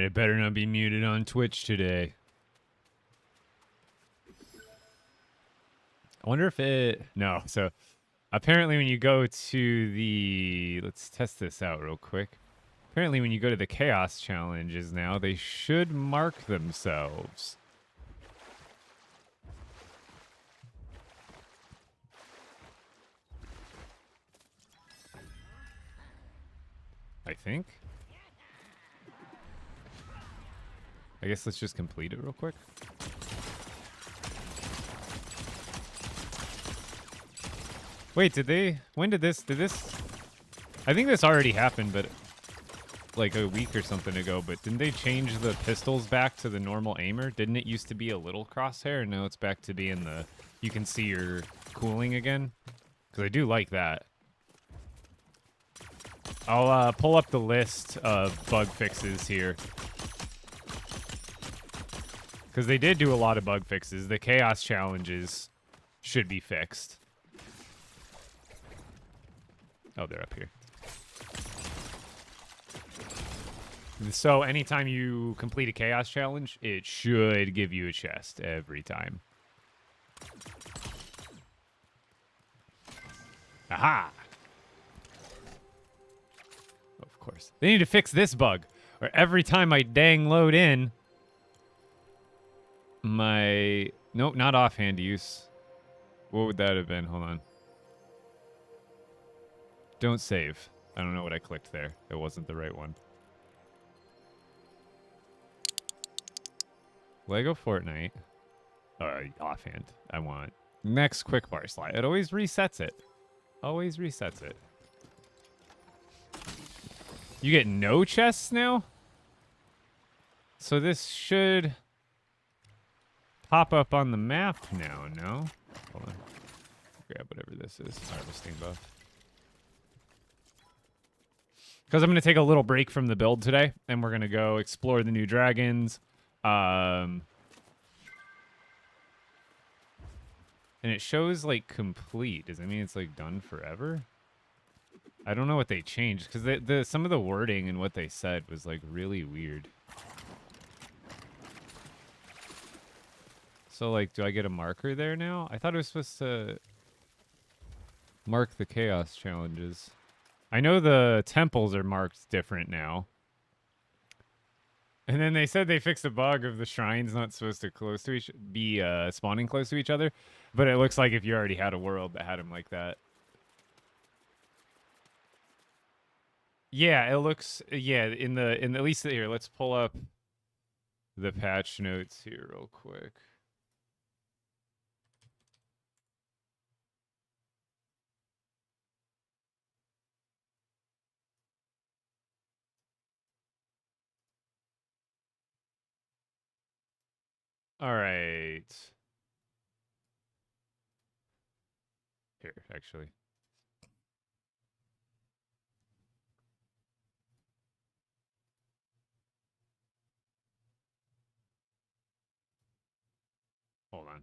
it better not be muted on Twitch today. I wonder if it... No, so apparently when you go to the... Let's test this out real quick. Apparently when you go to the Chaos Challenges now, they should mark themselves. I think. I guess let's just complete it real quick. Wait, did they... When did this... I think this already happened, but... Like a week or something ago, but didn't they change the pistols back to the normal aimer? Didn't it used to be a little crosshair, and now it's back to being the... You can see your cooling again? Because I do like that. I'll pull up the list of bug fixes here. Because they did do a lot of bug fixes. The Chaos Challenges should be fixed. Oh, they're up here. So anytime you complete a Chaos Challenge, it should give you a chest every time. Aha! Of course. They need to fix this bug. Or every time I dang load in... My... Nope, not offhand use. What would that have been? Hold on. Don't save. I don't know what I clicked there. It wasn't the right one. LEGO Fortnite. Offhand. I want next quick bar slide. It always resets it. Always resets it. You get no chests now? So this should pop up on the map now, no? Hold on. Grab whatever this is. Harvesting buff. Because I'm going to take a little break from the build today, and we're going to go explore the new dragons. And it shows, like, complete. Does that mean it's, like, done forever? I don't know what they changed, because some of the wording and what they said was, like, really weird. So, like, do I get a marker there now? I thought it was supposed to mark the Chaos Challenges. I know the temples are marked different now. And then they said they fixed a bug of the shrines not supposed to be spawning close to each other. But it looks like if you already had a world that had them like that. Yeah, it looks... Yeah, in at least here, let's pull up the patch notes here real quick. All right. Here, actually. Hold on.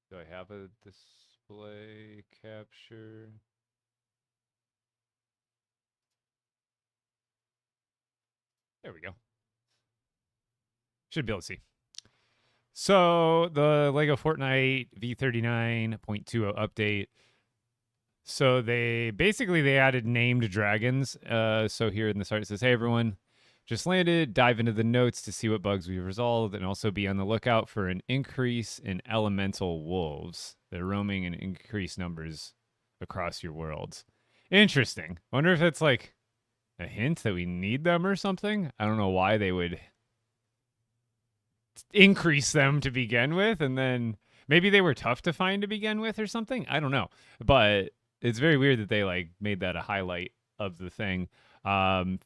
Do I have a display capture? There we go. Should be able to see. So the LEGO Fortnite v39.20 update. So they added named dragons. So here in the start it says, "Hey everyone, just landed. Dive into the notes to see what bugs we've resolved, and also be on the lookout for an increase in elemental wolves. They're roaming in increased numbers across your worlds." Interesting. Wonder if it's like a hint that we need them or something. I don't know why they would increase them to begin with, and then maybe they were tough to find to begin with or something. I don't know, but it's very weird that they like made that a highlight of the thing.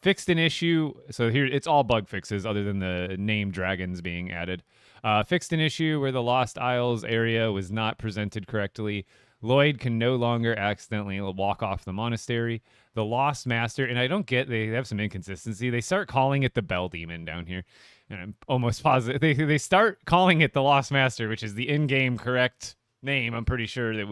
Fixed an issue. So here it's all bug fixes other than the named dragons being added. Fixed an issue where the Lost Isles area was not presented correctly. Lloyd can no longer accidentally walk off the monastery. The Lost Master, and I don't get, they have some inconsistency. They start calling it the Bell Demon down here. And I'm almost positive they start calling it the Lost Master, which is the in-game correct name. I'm pretty sure that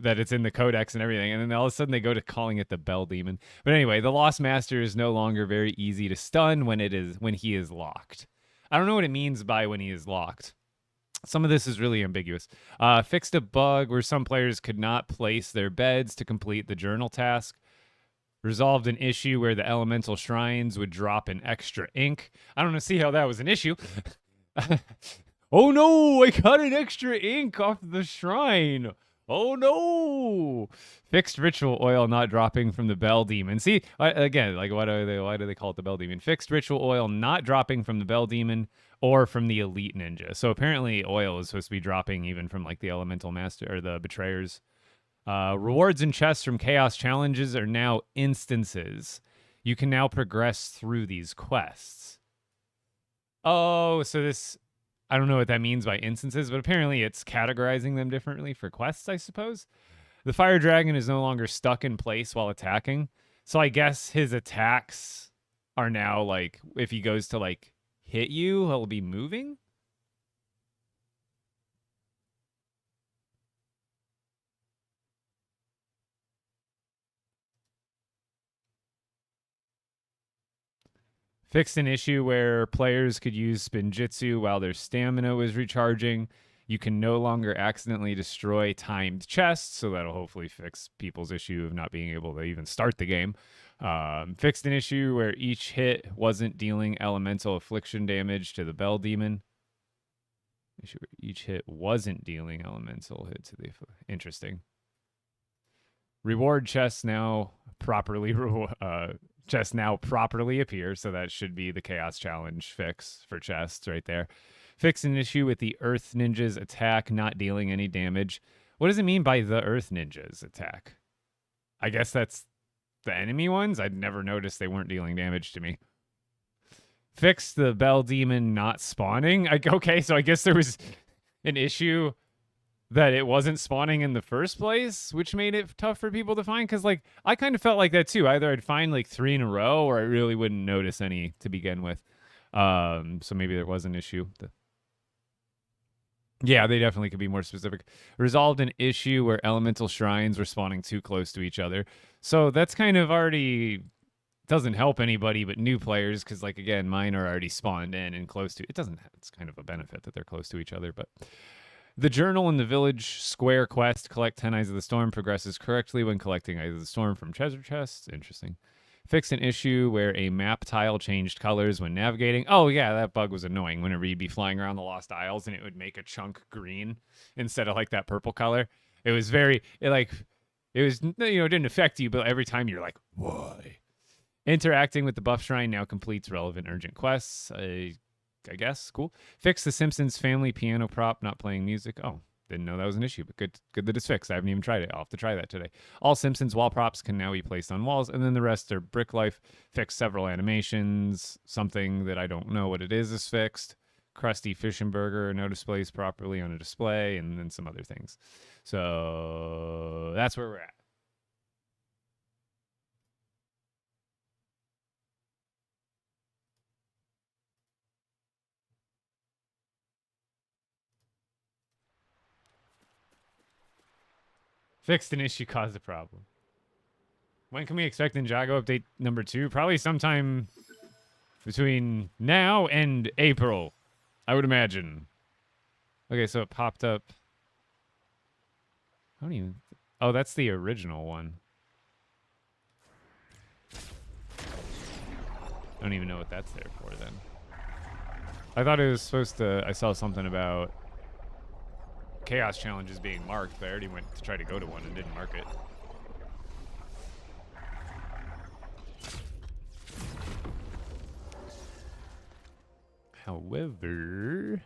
that it's in the codex and everything, and then all of a sudden they go to calling it the Bell Demon. But anyway, the Lost Master is no longer very easy to stun when he is locked. I don't know what it means by when he is locked. Some of this is really ambiguous. Fixed a bug where some players could not place their beds to complete the journal task. Resolved an issue where the elemental shrines would drop an extra ink. I don't know, see how that was an issue. Oh no, I got an extra ink off the shrine. Oh no! Fixed ritual oil not dropping from the Bell Demon. See, again, like why do they call it the Bell Demon? Fixed ritual oil not dropping from the Bell Demon or from the Elite Ninja. So apparently oil is supposed to be dropping even from like the Elemental Master or the Betrayers. Rewards and chests from Chaos Challenges are now instances. You can now progress through these quests. Oh, so this... I don't know what that means by instances, but apparently it's categorizing them differently for quests, I suppose. The Fire Dragon is no longer stuck in place while attacking. So I guess his attacks are now, like, if he goes to, like, hit you, he'll be moving? Fixed an issue where players could use Spinjitzu while their stamina was recharging. You can no longer accidentally destroy timed chests, so that'll hopefully fix people's issue of not being able to even start the game. Fixed an issue where each hit wasn't dealing elemental affliction damage to the Bell Demon. Issue where each hit wasn't dealing elemental hit to the... Interesting. Reward chests now properly appear, so that should be the Chaos Challenge fix for chests right there. Fix an issue with the Earth Ninja's attack not dealing any damage. What does it mean by the Earth Ninja's attack? I guess that's the enemy ones? I'd never noticed they weren't dealing damage to me. Fix the Bell Demon not spawning. Okay, so I guess there was an issue that it wasn't spawning in the first place, which made it tough for people to find. Because, like, I kind of felt like that too. Either I'd find like 3 in a row, or I really wouldn't notice any to begin with. So maybe there was an issue. Yeah, they definitely could be more specific. Resolved an issue where elemental shrines were spawning too close to each other. So that's kind of already doesn't help anybody but new players, because, like, again, mine are already spawned in and close to. It doesn't. It's kind of a benefit that they're close to each other, but. The journal in the village square quest, collect 10 Eyes of the Storm, progresses correctly when collecting Eyes of the Storm from treasure chests. Interesting. Fix an issue where a map tile changed colors when navigating. Oh, yeah, that bug was annoying whenever you'd be flying around the Lost Isles and it would make a chunk green instead of, like, that purple color. It was very, it didn't affect you, but every time you're like, why? Interacting with the Buff Shrine now completes relevant urgent quests. I guess. Cool. Fix the Simpsons family piano prop not playing music. Oh, didn't know that was an issue, but good that it's fixed. I haven't even tried it. I'll have to try that today. All Simpsons wall props can now be placed on walls, and then the rest are brick life. Fix several animations. Something that I don't know what it is fixed. Krusty Fish and Burger no displays properly on a display, and then some other things. So that's where we're at. Fixed an issue, caused a problem. When can we expect Ninjago update number 2? Probably sometime between now and April, I would imagine. Okay, so it popped up. I don't even... Oh, that's the original one. I don't even know what that's there for then. I thought it was supposed to... I saw something about Chaos Challenges being marked, but I already went to try to go to one and didn't mark it. However...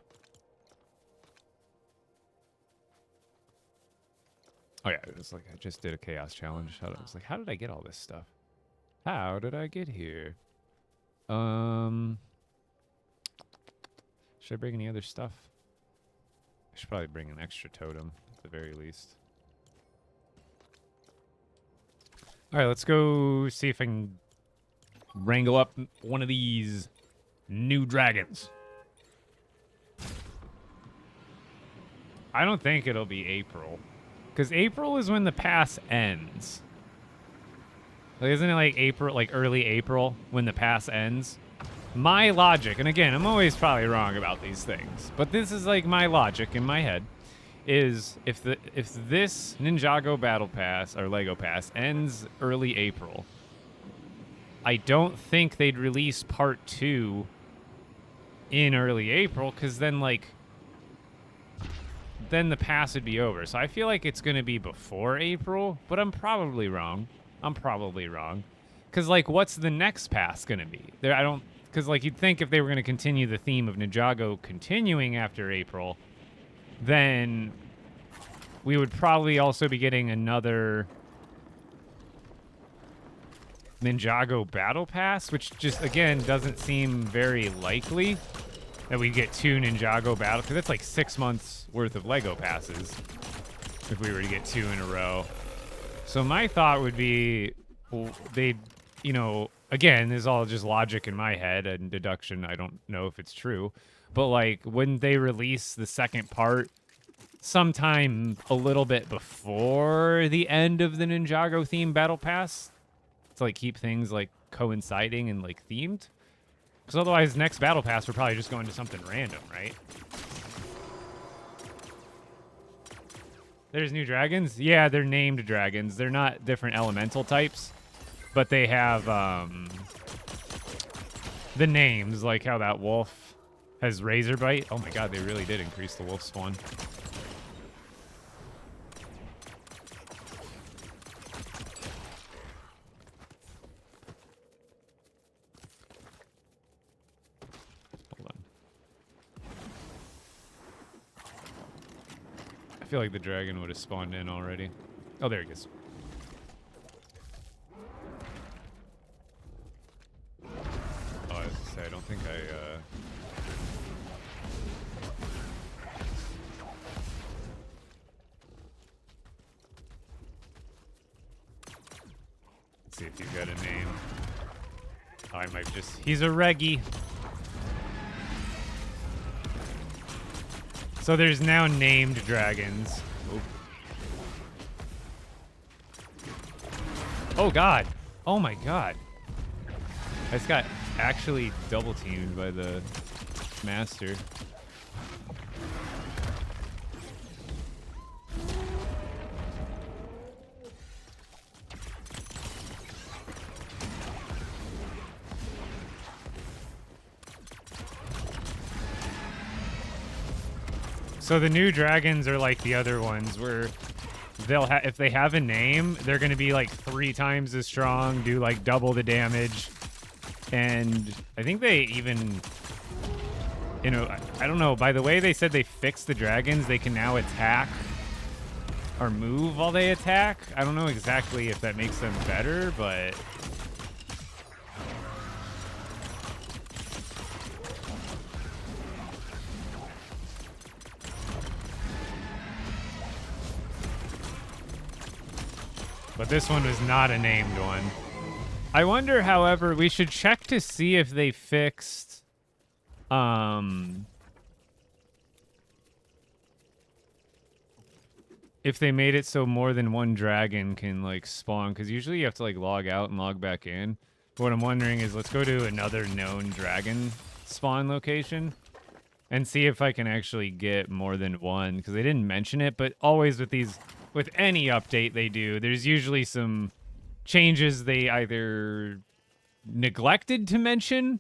Oh yeah, it was like I just did a Chaos Challenge. I was like, how did I get all this stuff? How did I get here? Should I bring any other stuff? I should probably bring an extra totem, at the very least. Alright, let's go see if I can wrangle up one of these new dragons. I don't think it'll be April. Because April is when the pass ends. Like, isn't it like April, like early April when the pass ends? My logic, and again, I'm always probably wrong about these things, but this is like my logic in my head, is if this Ninjago Battle Pass or Lego Pass ends early April, I don't think they'd release part 2 in early April, because then the pass would be over. So I feel like it's going to be before April, but I'm probably wrong. Because, like, what's the next pass going to be? Because, like, you'd think if they were going to continue the theme of Ninjago continuing after April, then we would probably also be getting another Ninjago Battle Pass, which just, again, doesn't seem very likely that we get 2 Ninjago Battle, because that's like 6 months worth of Lego passes if we were to get 2 in a row. So my thought would be they'd, again, this is all just logic in my head and deduction. I don't know if it's true. But, like, wouldn't they release the second part sometime a little bit before the end of the Ninjago theme Battle Pass to, like, keep things, like, coinciding and, like, themed? Because otherwise, next Battle Pass, we're probably just going to something random, right? There's new dragons? Yeah, they're named dragons. They're not different elemental types, but they have the names, like how that wolf has Razor Bite. Oh my god, they really did increase the wolf spawn. Hold on. I feel like the dragon would have spawned in already. Oh, there he goes. Oh, I was gonna say, I don't think let's see if he's got a name. Oh, I might just... He's a Reggie. So there's now named dragons. Oh god. Oh my god. I just got actually double teamed by the master. So the new dragons are like the other ones, where they'll if they have a name, they're going to be like 3 times as strong, do like double the damage, and I think they even, I don't know. By the way, they said they fixed the dragons. They can now attack or move while they attack. I don't know exactly if that makes them better, but. But this one was not a named one. I wonder, however, we should check to see if they fixed, if they made it so more than one dragon can, like, spawn. Because usually you have to, like, log out and log back in. But what I'm wondering is, let's go to another known dragon spawn location and see if I can actually get more than one. Because they didn't mention it, but always with these... With any update they do, there's usually some changes they either neglected to mention,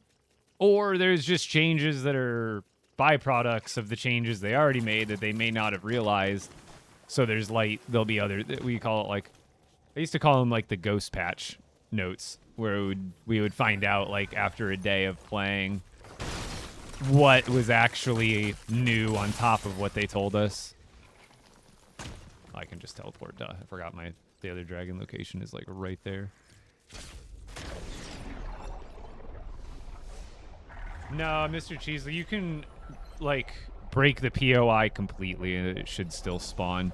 or there's just changes that are byproducts of the changes they already made that they may not have realized. So there'll be other, we call it like, I used to call them like the ghost patch notes, where we would find out like after a day of playing what was actually new on top of what they told us. I can just teleport. Duh. I forgot the other dragon location is like right there. No, Mr. Cheesley, you can like break the POI completely and it should still spawn.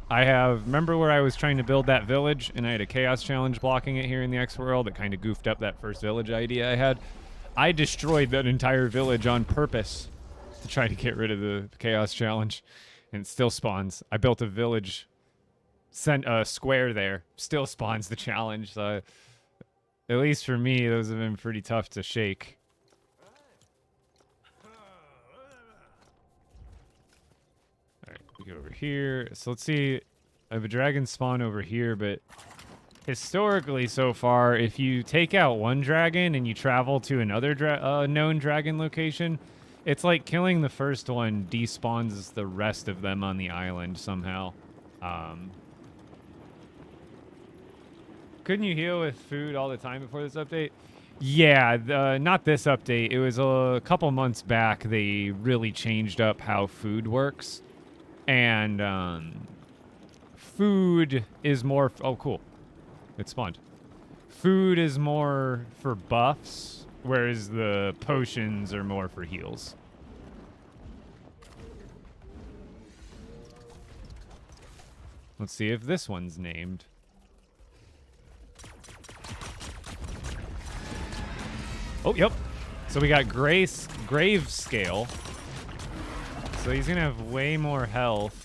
Remember where I was trying to build that village and I had a chaos challenge blocking it here in the X world that kind of goofed up that first village idea I had? I destroyed that entire village on purpose to try to get rid of the chaos challenge. and it still spawns. I built a village, sent a square there, still spawns the challenge. So at least for me, those have been pretty tough to shake. All right, we go over here. So let's see. I have a dragon spawn over here, but historically so far, if you take out one dragon and you travel to another known dragon location, it's like killing the first one despawns the rest of them on the island somehow. Couldn't you heal with food all the time before this update? Yeah, not this update. It was a couple months back. They really changed up how food works. And food is more... Oh, cool. It spawned. Food is more for buffs, whereas the potions are more for heals. Let's see if this one's named. Oh, yep. So we got Grave Scale. So he's going to have way more health.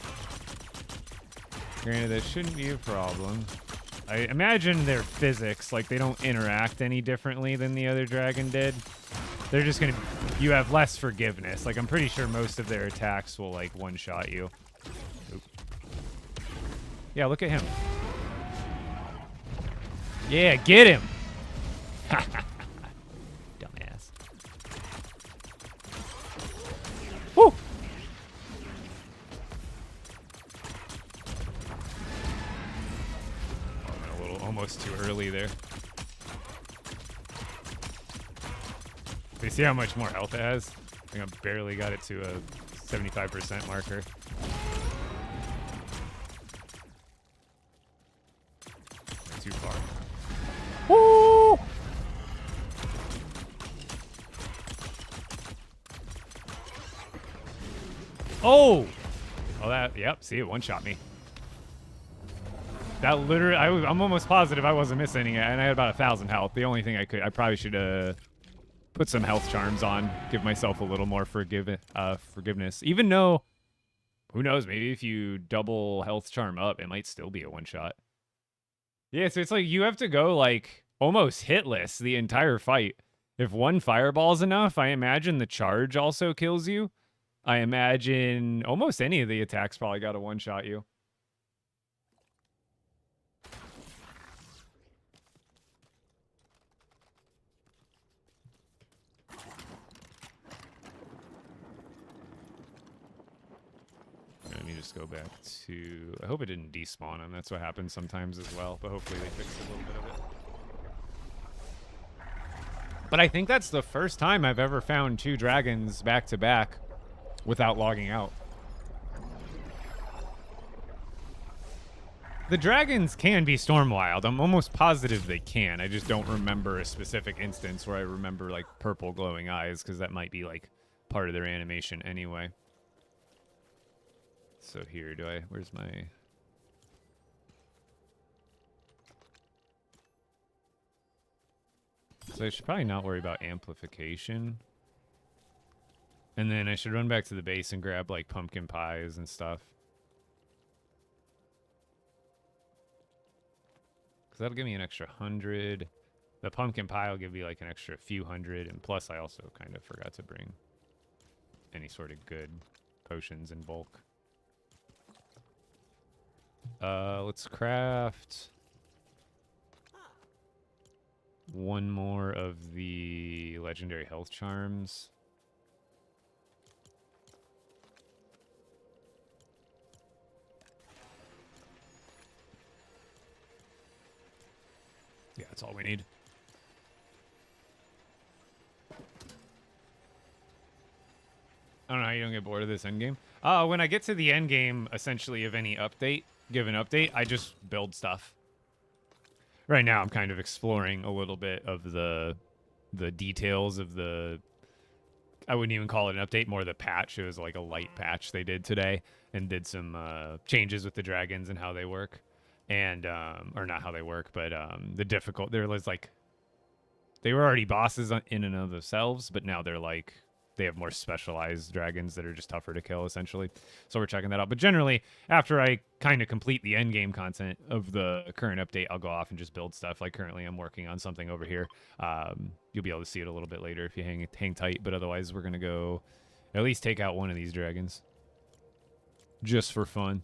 Granted, that shouldn't be a problem. I imagine their physics, like they don't interact any differently than the other dragon did. They're just going to... You have less forgiveness. Like, I'm pretty sure most of their attacks will, like, one-shot you. Oop. Yeah, look at him. Yeah, get him! Dumbass. Woo! Oh, a little almost too early there. You see how much more health it has? I think I barely got it to a 75% marker. Not too far. Woo! Oh! Oh, that, yep, see, it one-shot me. That literally, I'm almost positive I wasn't missing it, and I had about 1,000 health. The only thing I probably should put some health charms on, give myself a little more forgiveness. Even though, who knows, maybe if you double health charm up, it might still be a one-shot. Yeah, so it's like you have to go, like, almost hitless the entire fight. If one fireball's enough, I imagine the charge also kills you. I imagine almost any of the attacks probably got to one-shot you. Let me just go back to... I hope it didn't despawn him. That's what happens sometimes as well, but hopefully they fixed a little bit of it. But I think that's the first time I've ever found 2 dragons back-to-back without logging out. The dragons can be Stormwild. I'm almost positive they can. I just don't remember a specific instance where I remember, like, purple glowing eyes, because that might be, like, part of their animation anyway. So here, where's my... So I should probably not worry about amplification. And then I should run back to the base and grab, like, pumpkin pies and stuff. Because that'll give me an extra 100. The pumpkin pie will give me, like, an extra few hundred. And plus, I also kind of forgot to bring any sort of good potions in bulk. Let's craft one more of the legendary health charms. Yeah, that's all we need. I don't know how you don't get bored of this endgame. When I get to the endgame, essentially, of any update, given update, I just build stuff. Right now, I'm kind of exploring a little bit of the details of the... I wouldn't even call it an update, more the patch. It was like a light patch they did today, and did some changes with the dragons and how they work. And, or not how they work, but the difficult... There was like... They were already bosses in and of themselves, but now they're like they have more specialized dragons that are just tougher to kill, essentially. So we're checking that out. But generally, after I kind of complete the end game content of the current update, I'll go off and just build stuff. Like currently, I'm working on something over here. You'll be able to see it a little bit later if you hang tight. But otherwise, we're gonna go at least take out one of these dragons, just for fun.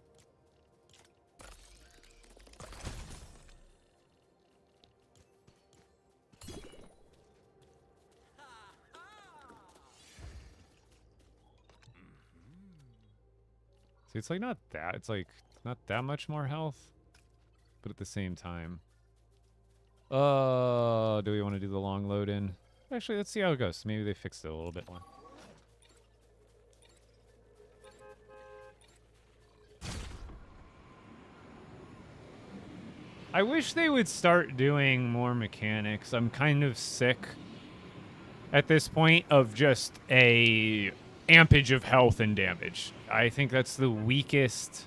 See, it's like not that. It's like not that much more health, but at the same time. Do we want to do the long load in? Actually, let's see how it goes. Maybe they fixed it a little bit more. I wish they would start doing more mechanics. I'm kind of sick at this point of just a ampage of health and damage. I think that's the weakest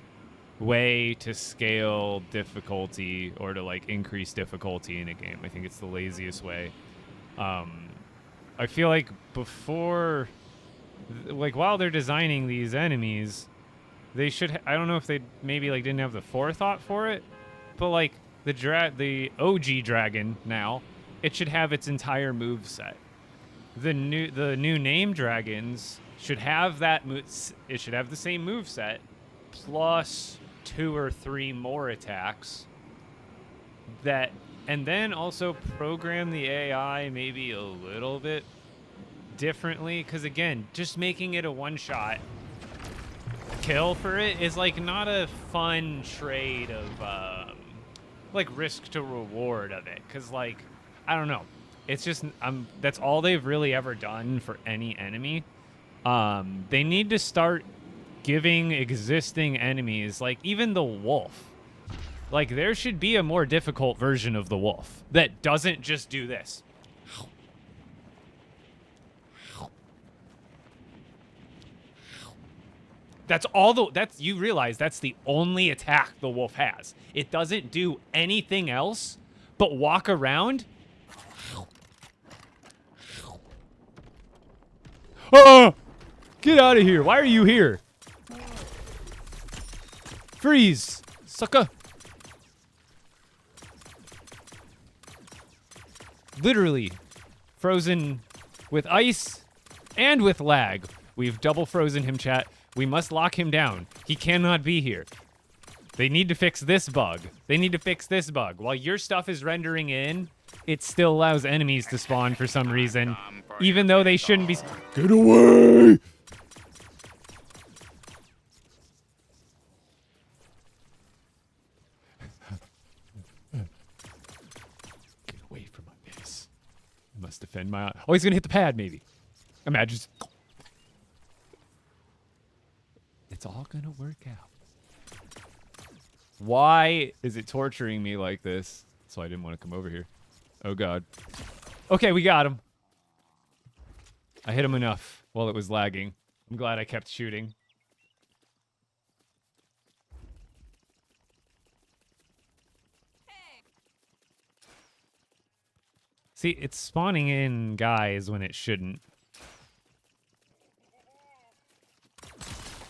way to scale difficulty or to like increase difficulty in a game. I think it's the laziest way. I feel like before, like while they're designing these enemies, they should, I don't know if they maybe like didn't have the forethought for it, but like the OG dragon now, it should have its entire move set. The new name dragons should have that it should have the same move set plus 2 or 3 more attacks that, and then also program the AI maybe a little bit differently, because again, just making it a one-shot kill for it is like not a fun trade of like risk to reward of it, because like I don't know, it's just that's all they've really ever done for any enemy. They need to start giving existing enemies, like even the wolf, like there should be a more difficult version of the wolf that doesn't just do this. That's all that's, you realize that's the only attack the wolf has. It doesn't do anything else but walk around. Oh! Get out of here. Why are you here? Freeze, sucker. Literally frozen with ice and with lag. We've double frozen him, chat. We must lock him down. He cannot be here. They need to fix this bug. They need to fix this bug. While your stuff is rendering in, it still allows enemies to spawn for some reason, even though they shouldn't be. Get away! Get away from my base. I must defend my. Oh, he's gonna hit the pad, maybe. Imagine. It's all gonna work out. Why is it torturing me like this? So I didn't want to come over here. Oh god. Okay, we got him. I hit him enough while it was lagging. I'm glad I kept shooting. See, it's spawning in guys when it shouldn't.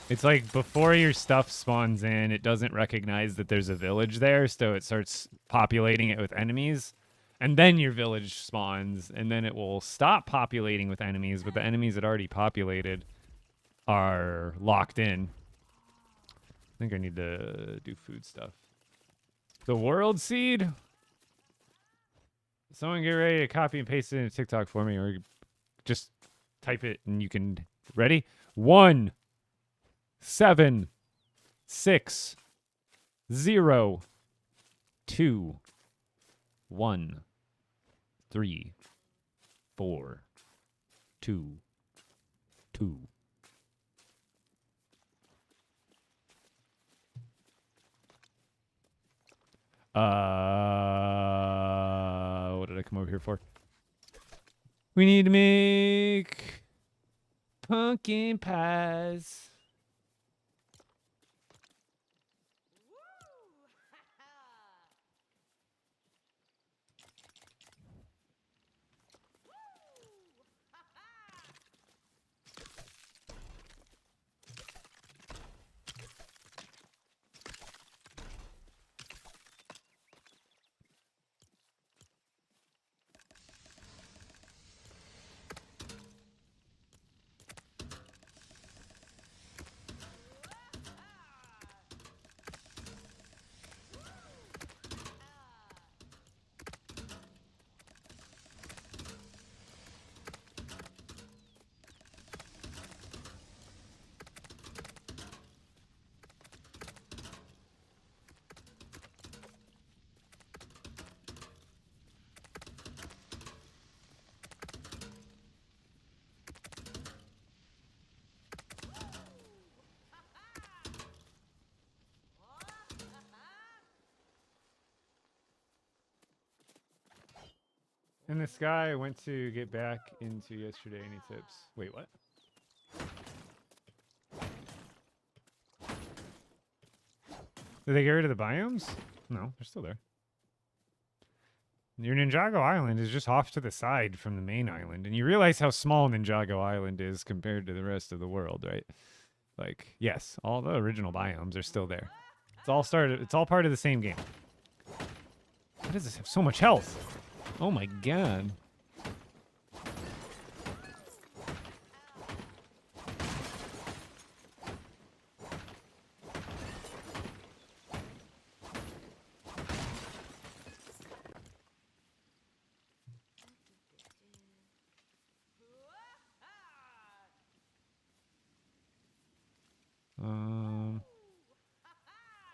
It's like before your stuff spawns in, it doesn't recognize that there's a village there, so it starts populating it with enemies. And then your village spawns, and then it will stop populating with enemies, but the enemies it already populated are locked in. I think I need to do food stuff. The world seed? Someone get ready to copy and paste it into TikTok for me, or just type it and you can... Ready? 1, 7, 6, 0, 2, 1, 3, 4, 2, 2. What did I come over here for? We need to make pumpkin pies. In the sky, I went to get back into yesterday. Any tips? Wait, what? Did they get rid of the biomes? No, they're still there. Your Ninjago Island is just off to the side from the main island, and you realize how small Ninjago Island is compared to the rest of the world, right? Like, yes, all the original biomes are still there. It's all started. It's all part of the same game. Why does this have so much health? Oh my god.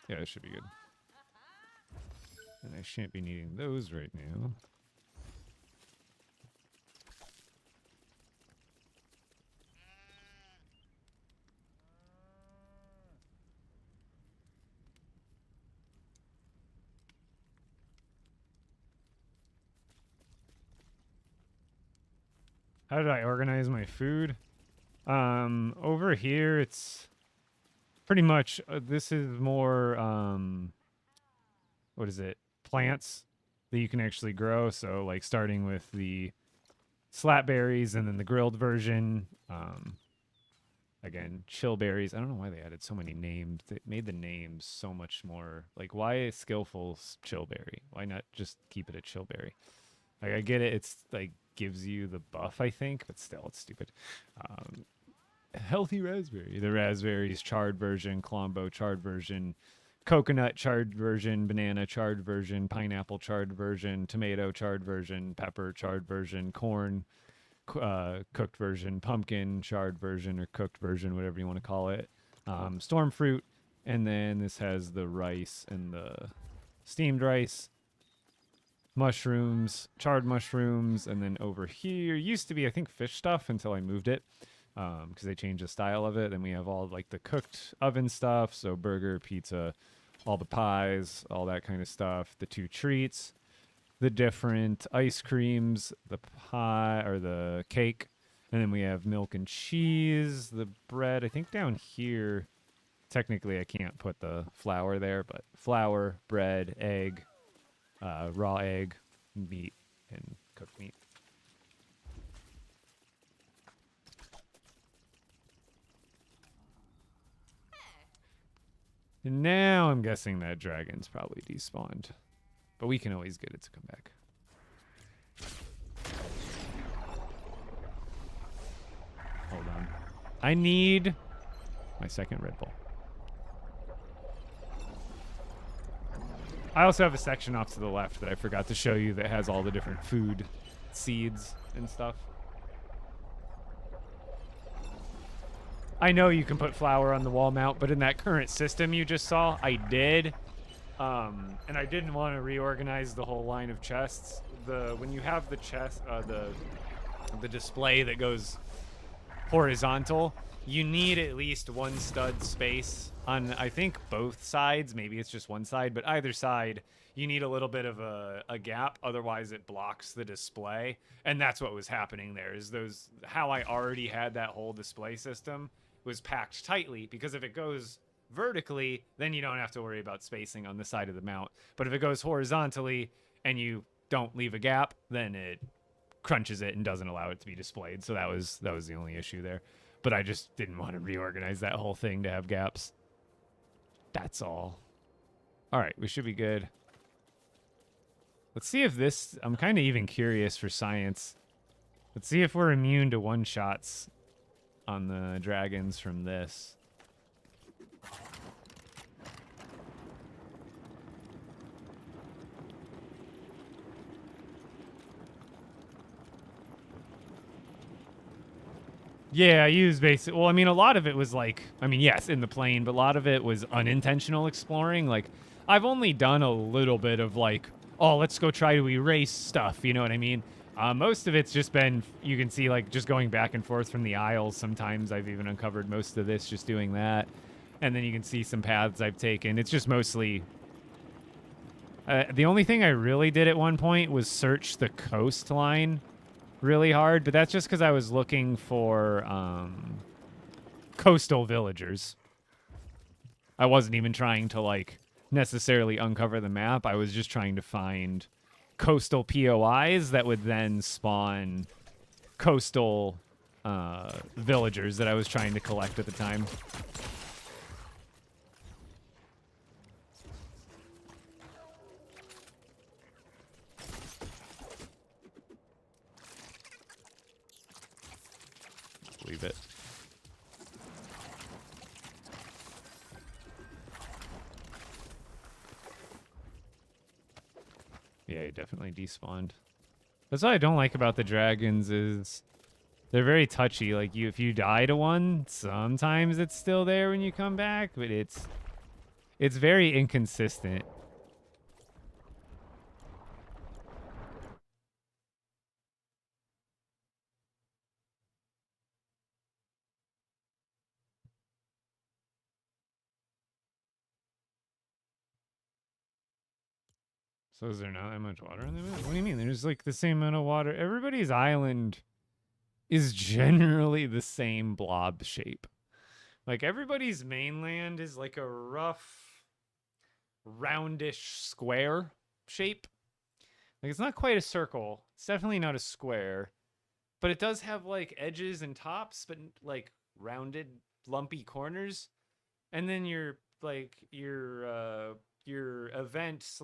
Yeah, that should be good. And I shan't be needing those right now. How did I organize my food? Over here, it's pretty much, this is more, what is it? Plants that you can actually grow. So, like, starting with the slapberries and then the grilled version. Again, chillberries. I don't know why they added so many names. They made the names so much more. Like, why a skillful chillberry? Why not just keep it a chillberry? Like, I get it. It's, like, gives you the buff, I think, but still, it's stupid. Healthy raspberry. The raspberries charred version, Colombo charred version, coconut charred version, banana charred version, pineapple charred version, tomato charred version, pepper charred version, corn cooked version, pumpkin charred version or cooked version, whatever you want to call it, storm fruit, and then this has the rice and the steamed rice, mushrooms, charred mushrooms, and then over here used to be, I think, fish stuff until I moved it because they changed the style of it. Then we have all like the cooked oven stuff, so burger, pizza, all the pies, all that kind of stuff, the two treats, the different ice creams, the pie or the cake, and then we have milk and cheese, the bread. I think down here, technically I can't put the flour there, but flour, bread, egg, raw egg, meat, and cooked meat. And now I'm guessing that dragon's probably despawned. But we can always get it to come back. Hold on. I need my second Red Bull. I also have a section off to the left that I forgot to show you that has all the different food seeds and stuff. I know you can put flour on the wall mount, but in that current system you just saw, I did. And I didn't want to reorganize the whole line of chests. When you have the chest, the display that goes horizontal, you need at least one stud space on, I think, both sides. Maybe it's just one side, but either side, you need a little bit of a gap. Otherwise, it blocks the display. And that's what was happening there. Is how I already had that whole display system was packed tightly, because if it goes vertically, then you don't have to worry about spacing on the side of the mount. But if it goes horizontally and you don't leave a gap, then it crunches it and doesn't allow it to be displayed. So that was the only issue there. But I just didn't want to reorganize that whole thing to have gaps. That's all. All right, we should be good. Let's see if this, I'm kind of even curious for science. Let's see if we're immune to one-shots on the dragons from this. Yeah, I used basic. Well, I mean, a lot of it was like, I mean, yes, in the plane, but a lot of it was unintentional exploring. Like, I've only done a little bit of like, oh, let's go try to erase stuff. You know what I mean? Most of it's just been, you can see, like, just going back and forth from the aisles. Sometimes I've even uncovered most of this just doing that. And then you can see some paths I've taken. It's just mostly The only thing I really did at one point was search the coastline really hard, but that's just because I was looking for coastal villagers. I wasn't even trying to like necessarily uncover the map. I was just trying to find coastal POIs that would then spawn coastal villagers that I was trying to collect at the time. Leave it. Yeah, it definitely despawned. That's what I don't like about the dragons is they're very touchy. Like if you die to one, sometimes it's still there when you come back, but it's very inconsistent. So is there not that much water on the map? What do you mean? There's like the same amount of water. Everybody's island is generally the same blob shape. Like everybody's mainland is like a rough, roundish square shape. Like it's not quite a circle. It's definitely not a square. But it does have like edges and tops, but like rounded, lumpy corners. And then your event /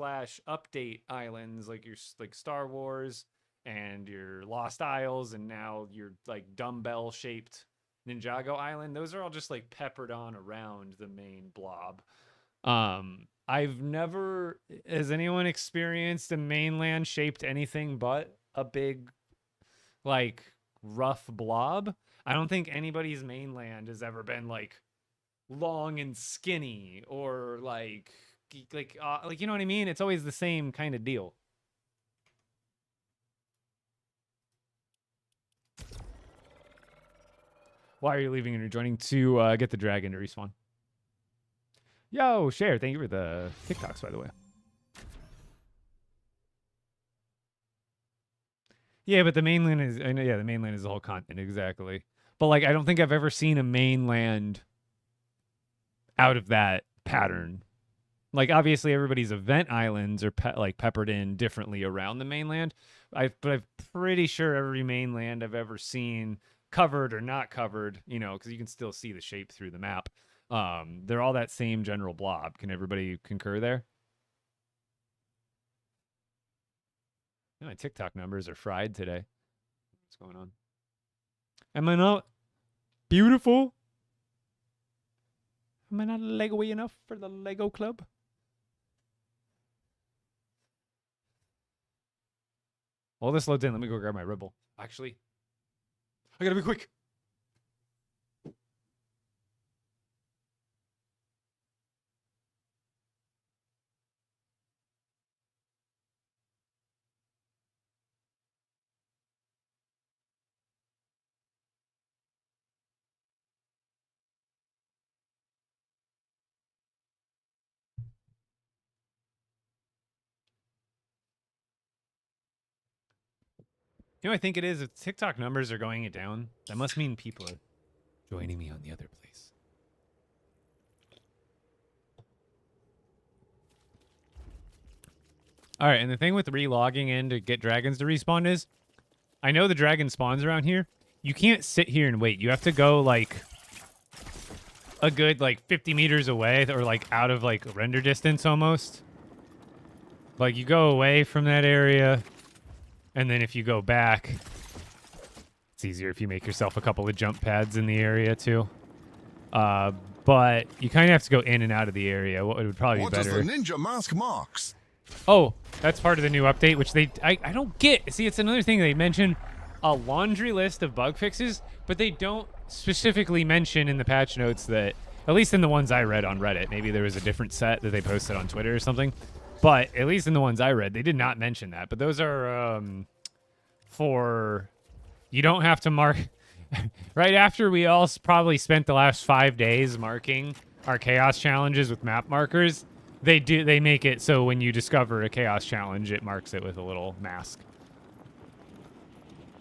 update islands, like your like Star Wars and your Lost Isles, and now your like dumbbell shaped Ninjago Island. Those are all just like peppered on around the main blob. I've never, has anyone experienced a mainland shaped anything but a big like rough blob? I don't think anybody's mainland has ever been like long and skinny or like you know what I mean? It's always the same kind of deal. Why are you leaving and rejoining? To get the dragon to respawn. Yo, Share, thank you for the TikToks, by the way. Yeah, but the mainland is, I know, yeah, the mainland is the whole continent, exactly. But like, I don't think I've ever seen a mainland out of that pattern. Like, obviously, everybody's event islands are like peppered in differently around the mainland. But I'm pretty sure every mainland I've ever seen, covered or not covered, you know, because you can still see the shape through the map. They're all that same general blob. Can everybody concur there? My TikTok numbers are fried today. What's going on? Am I not beautiful? Am I not Lego-y enough for the Lego Club? While this loads in, let me go grab my Ribble. Actually, I gotta be quick. You know, I think it is. If TikTok numbers are going it down, that must mean people are joining me on the other place. All right, and the thing with relogging in to get dragons to respawn is, I know the dragon spawns around here. You can't sit here and wait. You have to go like a good like 50 meters away, or like out of like render distance almost. Like you go away from that area, and then if you go back, it's easier if you make yourself a couple of jump pads in the area too. But you kind of have to go in and out of the area. What would probably be better? What does the ninja mask marks? Oh, that's part of the new update, which I don't get. See, it's another thing. They mention a laundry list of bug fixes, but they don't specifically mention in the patch notes that, at least in the ones I read on Reddit, maybe there was a different set that they posted on Twitter or something, but at least in the ones I read, they did not mention that. But those are for, you don't have to mark. Right after we all probably spent the last 5 days marking our chaos challenges with map markers, They make it so when you discover a chaos challenge, it marks it with a little mask.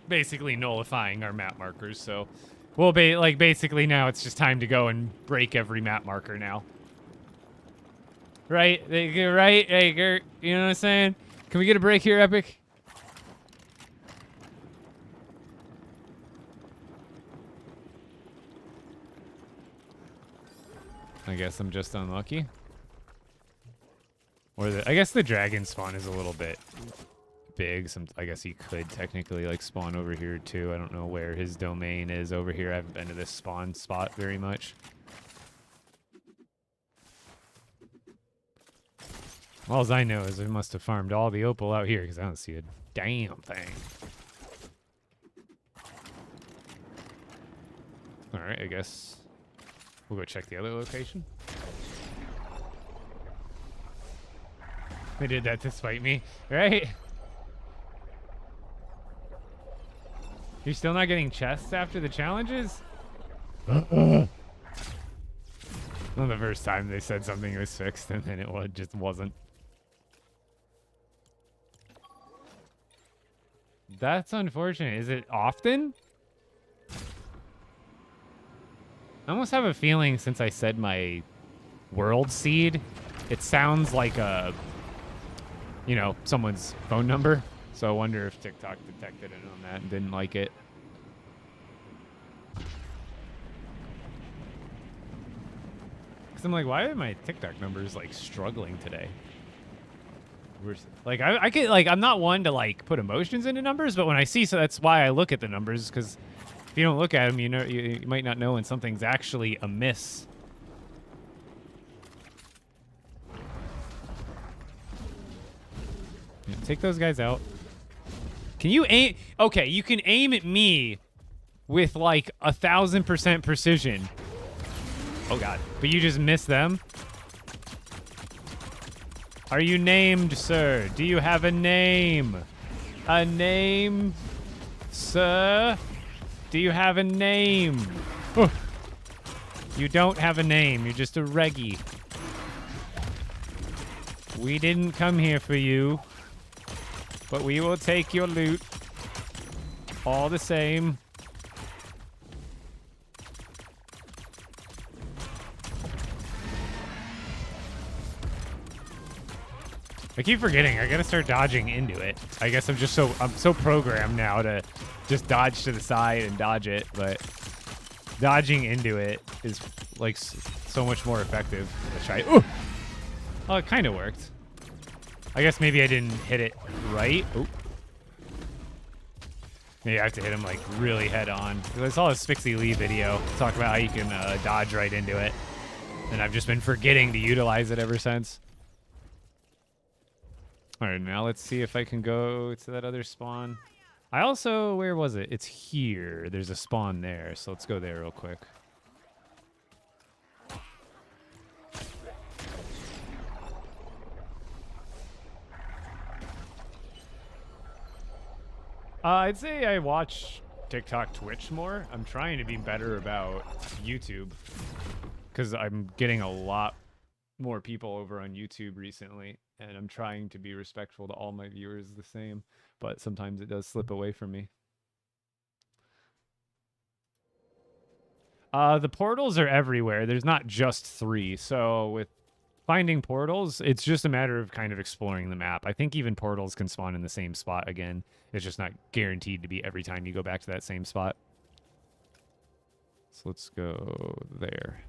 Basically nullifying our map markers, so we'll be like basically now it's just time to go and break every map marker now. Right? Right? Hey, Gert, you know what I'm saying? Can we get a break here, Epic? I guess I'm just unlucky. Or I guess the dragon spawn is a little bit big. I guess he could technically like spawn over here too. I don't know where his domain is over here. I haven't been to this spawn spot very much. All I know is I must have farmed all the opal out here because I don't see a damn thing. All right, I guess we'll go check the other location. They did that to spite me, right? You're still not getting chests after the challenges? Well, the first time they said something was fixed and then it just wasn't. That's unfortunate. Is it often? I almost have a feeling since I said my world seed, it sounds like a, you know, someone's phone number. So I wonder if TikTok detected it on that and didn't like it. Because I'm like, why are my TikTok numbers like struggling today? Like I could like I'm not one to like put emotions into numbers, but when I see, so that's why I look at the numbers, because if you don't look at them, you know you might not know when something's actually amiss. Yeah, take those guys out. Can you aim? Okay, you can aim at me with like 1,000% precision. Oh god, but you just miss them. Are you named, sir? Do you have a name? A name, sir? Do you have a name? Oh. You don't have a name. You're just a reggie. We didn't come here for you, but we will take your loot all the same. I keep forgetting. I gotta start dodging into it. I guess I'm so programmed now to just dodge to the side and dodge it, but dodging into it is like so much more effective. Let's try it. Ooh! Oh, it kind of worked. I guess maybe I didn't hit it right. Ooh. Maybe I have to hit him like really head on. I saw a Spixie Lee video talk about how you can dodge right into it, and I've just been forgetting to utilize it ever since. All right, now let's see if I can go to that other spawn. I also, where was it? It's here. There's a spawn there, so let's go there real quick. I'd say I watch TikTok, Twitch more. I'm trying to be better about YouTube because I'm getting a lot more people over on YouTube recently, and I'm trying to be respectful to all my viewers the same, but sometimes it does slip away from me. The portals are everywhere. There's not just 3, so with finding portals, it's just a matter of kind of exploring the map. I think even portals can spawn in the same spot again. It's just not guaranteed to be every time you go back to that same spot. So let's go there.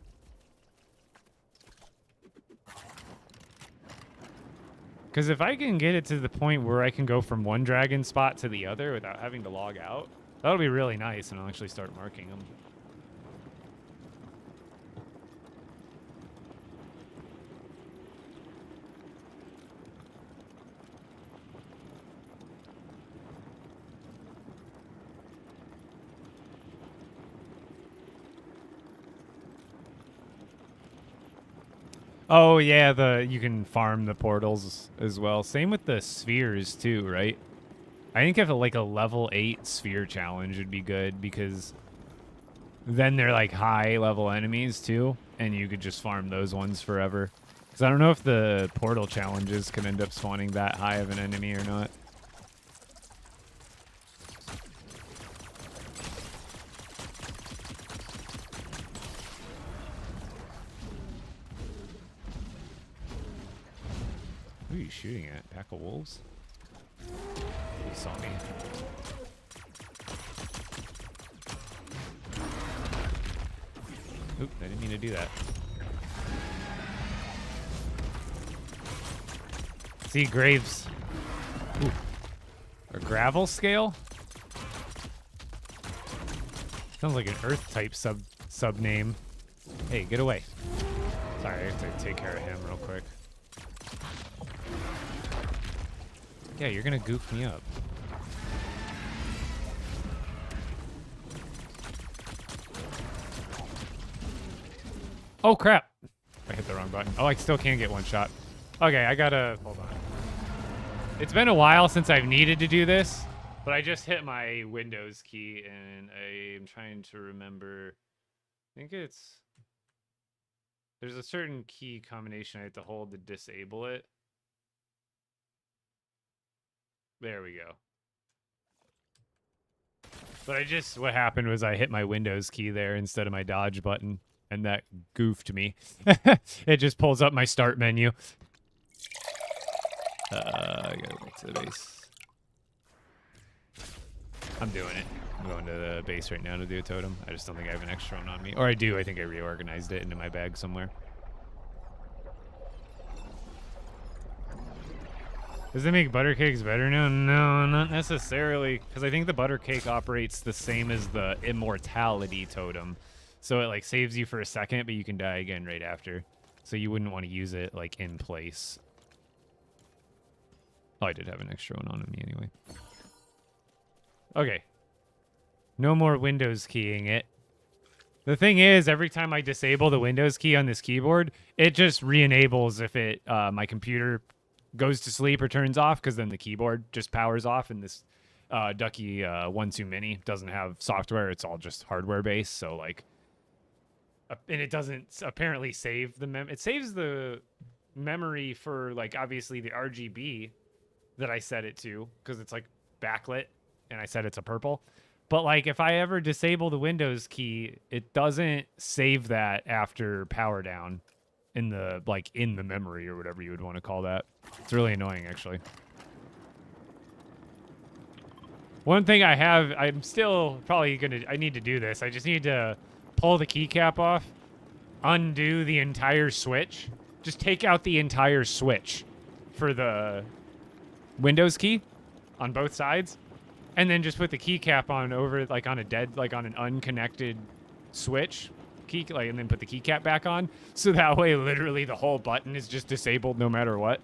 Because if I can get it to the point where I can go from one dragon spot to the other without having to log out, that'll be really nice, and I'll actually start marking them. Oh yeah, you can farm the portals as well. Same with the spheres too, right? I think if like a level 8 sphere challenge would be good, because then they're like high level enemies too, and you could just farm those ones forever. Because I don't know if the portal challenges can end up spawning that high of an enemy or not. Who are you shooting at? Pack of wolves? He saw me. Oop, I didn't mean to do that. See, Graves. Ooh. Or gravel scale? Sounds like an earth type sub name. Hey, get away. Sorry, I have to take care of him real quick. Yeah, you're gonna goof me up. Oh crap! I hit the wrong button. Oh, I still can't get one shot. Okay, I gotta hold on. It's been a while since I've needed to do this, but I just hit my Windows key and I'm trying to remember. I think there's a certain key combination I have to hold to disable it. There we go. But what happened was I hit my Windows key there instead of my dodge button, and that goofed me. It just pulls up my start menu. I gotta go to the base. I'm doing it. I'm going to the base right now to do a totem. I just don't think I have an extra one on me. Or I do. I think I reorganized it into my bag somewhere. Does it make butter cakes better now? No, not necessarily. Because I think the butter cake operates the same as the immortality totem. So it like saves you for a second, but you can die again right after. So you wouldn't want to use it like in place. Oh, I did have an extra one on me anyway. Okay. No more Windows keying it. The thing is, every time I disable the Windows key on this keyboard, it just re-enables if it my computer goes to sleep or turns off, because then the keyboard just powers off, and this Ducky 1.2 Mini doesn't have software. It's all just hardware based, so like... and it doesn't apparently save the it saves the memory for, like, obviously the RGB that I set it to, because it's like backlit and I set it to purple. But like if I ever disable the Windows key, it doesn't save that after power down in the memory or whatever you would want to call that. It's really annoying, actually. One thing I'm still probably I need to do this. I just need to pull the keycap off, undo the entire switch, just take out the entire switch for the Windows key on both sides, and then just put the keycap on over like on an unconnected switch key, and then put the keycap back on, so that way literally the whole button is just disabled no matter what.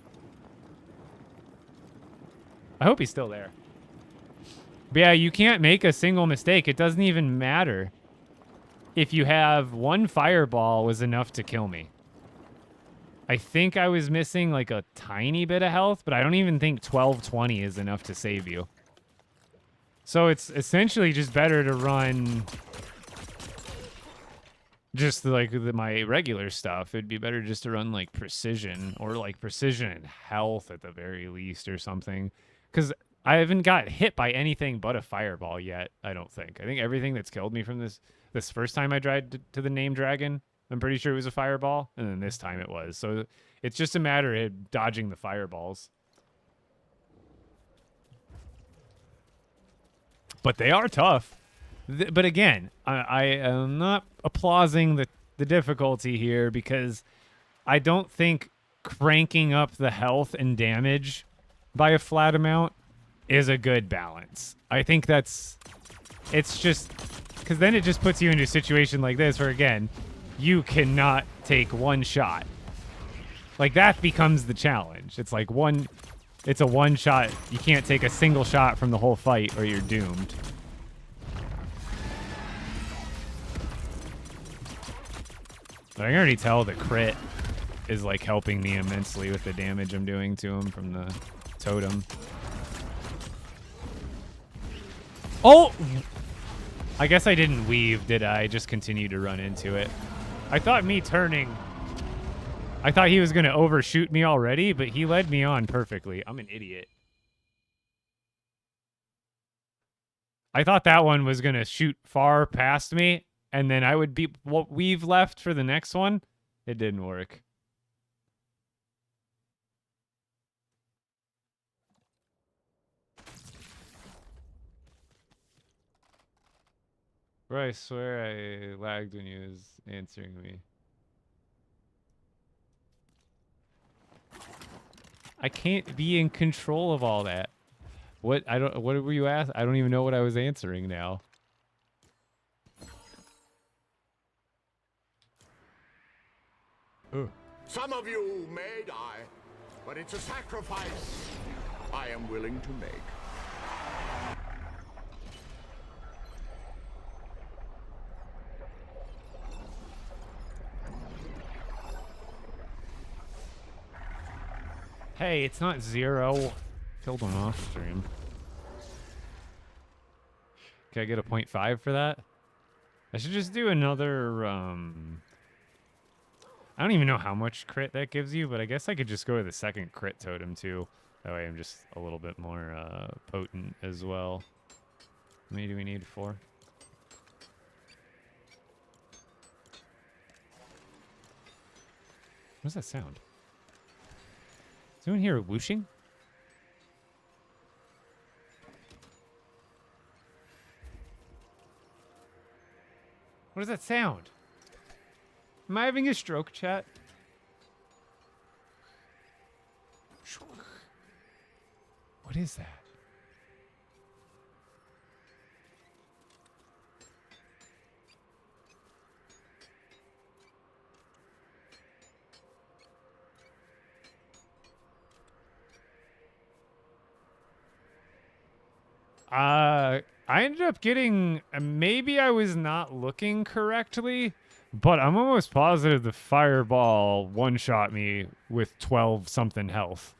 I hope he's still there. But yeah, you can't make a single mistake. It doesn't even matter if you have one fireball was enough to kill me. I think I was missing like a tiny bit of health, but I don't even think 1220 is enough to save you. So it's essentially just better to run just like my regular stuff. It'd be better just to run like precision, or like precision and health at the very least or something. Because I haven't got hit by anything but a fireball yet, I don't think. I think everything that's killed me from this first time I tried to the name dragon, I'm pretty sure it was a fireball, and then this time it was. So it's just a matter of dodging the fireballs. But they are tough. But again, I am not applauding the difficulty here, because I don't think cranking up the health and damage by a flat amount is a good balance. I think it's just... because then it just puts you into a situation like this where, again, you cannot take one shot. Like, that becomes the challenge. It's like it's a one shot. You can't take a single shot from the whole fight or you're doomed. But I can already tell the crit is like helping me immensely with the damage I'm doing to him from the totem. Oh! I guess I didn't weave, did I? I just continued to run into it. I thought me turning I thought he was going to overshoot me already, but he led me on perfectly. I'm an idiot. I thought that one was going to shoot far past me, and then I would be what we've left for the next one. It didn't work. Bro, I swear I lagged when he was answering me. I can't be in control of all that. What were you asking? I don't even know what I was answering now. Some of you may die, but it's a sacrifice I am willing to make. Hey, it's not 0. Killed one off stream. Can I get a 0.5 for that? I should just do another, I don't even know how much crit that gives you, but I guess I could just go with the second crit totem too. That way I'm just a little bit more potent as well. How many do we need? 4? What does that sound? Is anyone here whooshing? What does that sound? Am I having a stroke, chat? What is that? I ended up getting, maybe I was not looking correctly, but I'm almost positive the fireball one-shot me with 12 something health.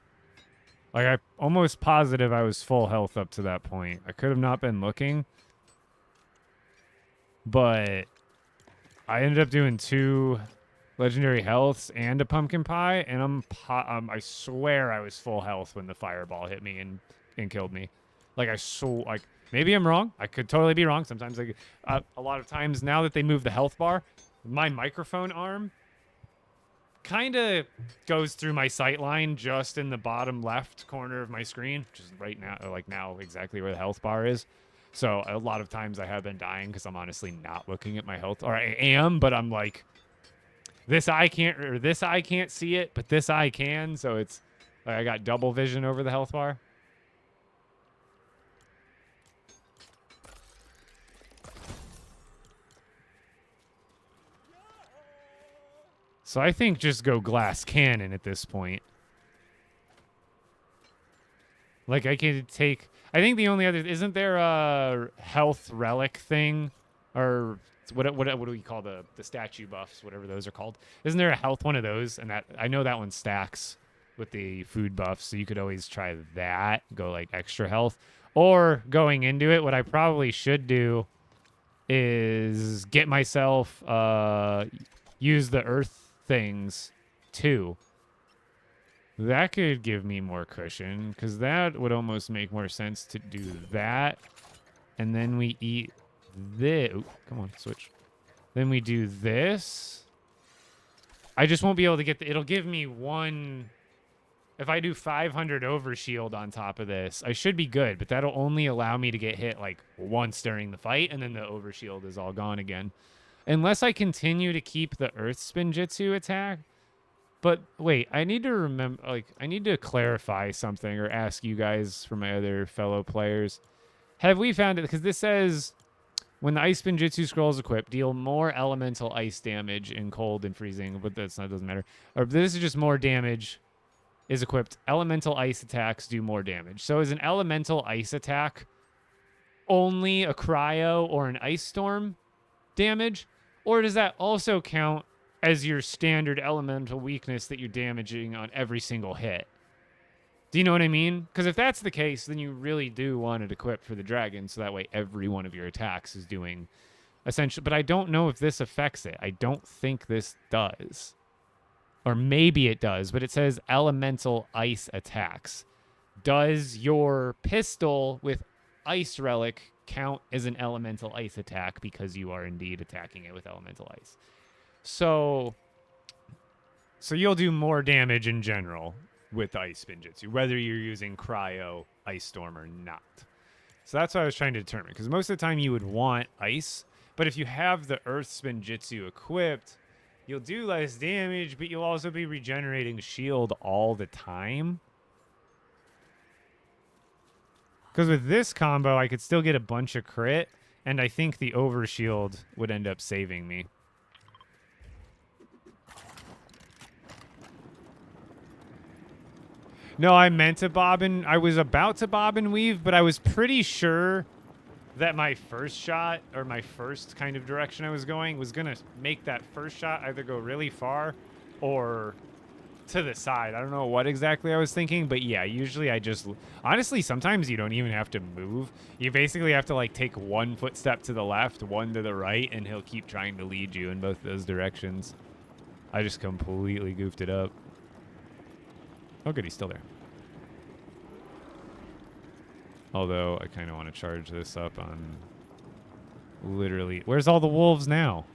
Like, I'm almost positive I was full health up to that point. I could have not been looking, but I ended up doing 2 legendary healths and a pumpkin pie, and I swear I was full health when the fireball hit me and killed me. Like, maybe I'm wrong. I could totally be wrong. Sometimes, a lot of times now that they move the health bar, my microphone arm kind of goes through my sight line just in the bottom left corner of my screen, which is right now, like now exactly where the health bar is. So a lot of times I have been dying because I'm honestly not looking at my health, or I am, but I'm like, this eye can't see it, but this eye can. So it's like I got double vision over the health bar. So I think just go glass cannon at this point. Like, I could take... I think the only other... Isn't there a health relic thing? Or what do we call the statue buffs? Whatever those are called. Isn't there a health one of those? And that I know that one stacks with the food buffs, so you could always try that. Go, like, extra health. Or, going into it, what I probably should do is get myself... use the earth things too. That could give me more cushion, because that would almost make more sense to do that. And then we eat this. Ooh, come on, switch. Then we do this. I just won't be able to get it'll give me 1. If I do 500 overshield on top of this, I should be good, but that'll only allow me to get hit like once during the fight, and then the overshield is all gone again. Unless I continue to keep the Earth Spin Jitsu attack. But wait, I need to remember, like, I need to clarify something or ask you guys for my other fellow players. Have we found it? Because this says, when the Ice Spin Jitsu scroll is equipped, deal more elemental ice damage in cold and freezing, but that doesn't matter. Or this is just more damage is equipped. Elemental ice attacks do more damage. So is an elemental ice attack only a cryo or an ice storm damage? Or does that also count as your standard elemental weakness that you're damaging on every single hit? Do you know what I mean? Because if that's the case, then you really do want it equipped for the dragon, so that way every one of your attacks is doing essentially. But I don't know if this affects it. I don't think this does. Or maybe it does, but it says elemental ice attacks. Does your pistol with ice relic count as an elemental ice attack because you are indeed attacking it with elemental ice? So you'll do more damage in general with ice spinjitzu, whether you're using cryo, ice storm, or not. So that's what I was trying to determine, because most of the time you would want ice, but if you have the earth spinjitzu equipped, you'll do less damage, but you'll also be regenerating shield all the time. Because with this combo, I could still get a bunch of crit, and I think the overshield would end up saving me. No, I meant to bob and... I was about to bob and weave, but I was pretty sure that my first shot, or my first kind of direction I was going, was going to make that first shot either go really far or to the side. I don't know what exactly I was thinking, but yeah, usually I just... Honestly, sometimes you don't even have to move. You basically have to, like, take one footstep to the left, one to the right, and he'll keep trying to lead you in both those directions. I just completely goofed it up. Oh, good, he's still there. Although, I kind of want to charge this up on... Literally... Where's all the wolves now?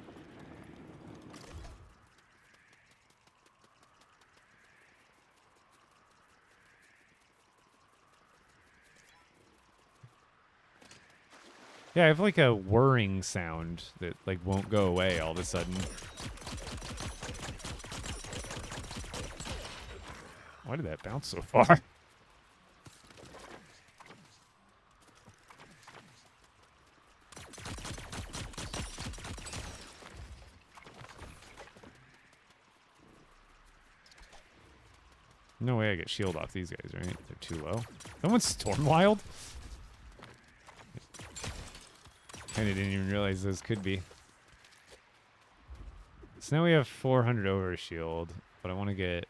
Yeah, I have like a whirring sound that like won't go away all of a sudden. Why did that bounce so far? No way I get shield off these guys, right? They're too low. Someone's Storm Wild? Kinda didn't even realize those could be. So now we have 400 over shield, but I want to get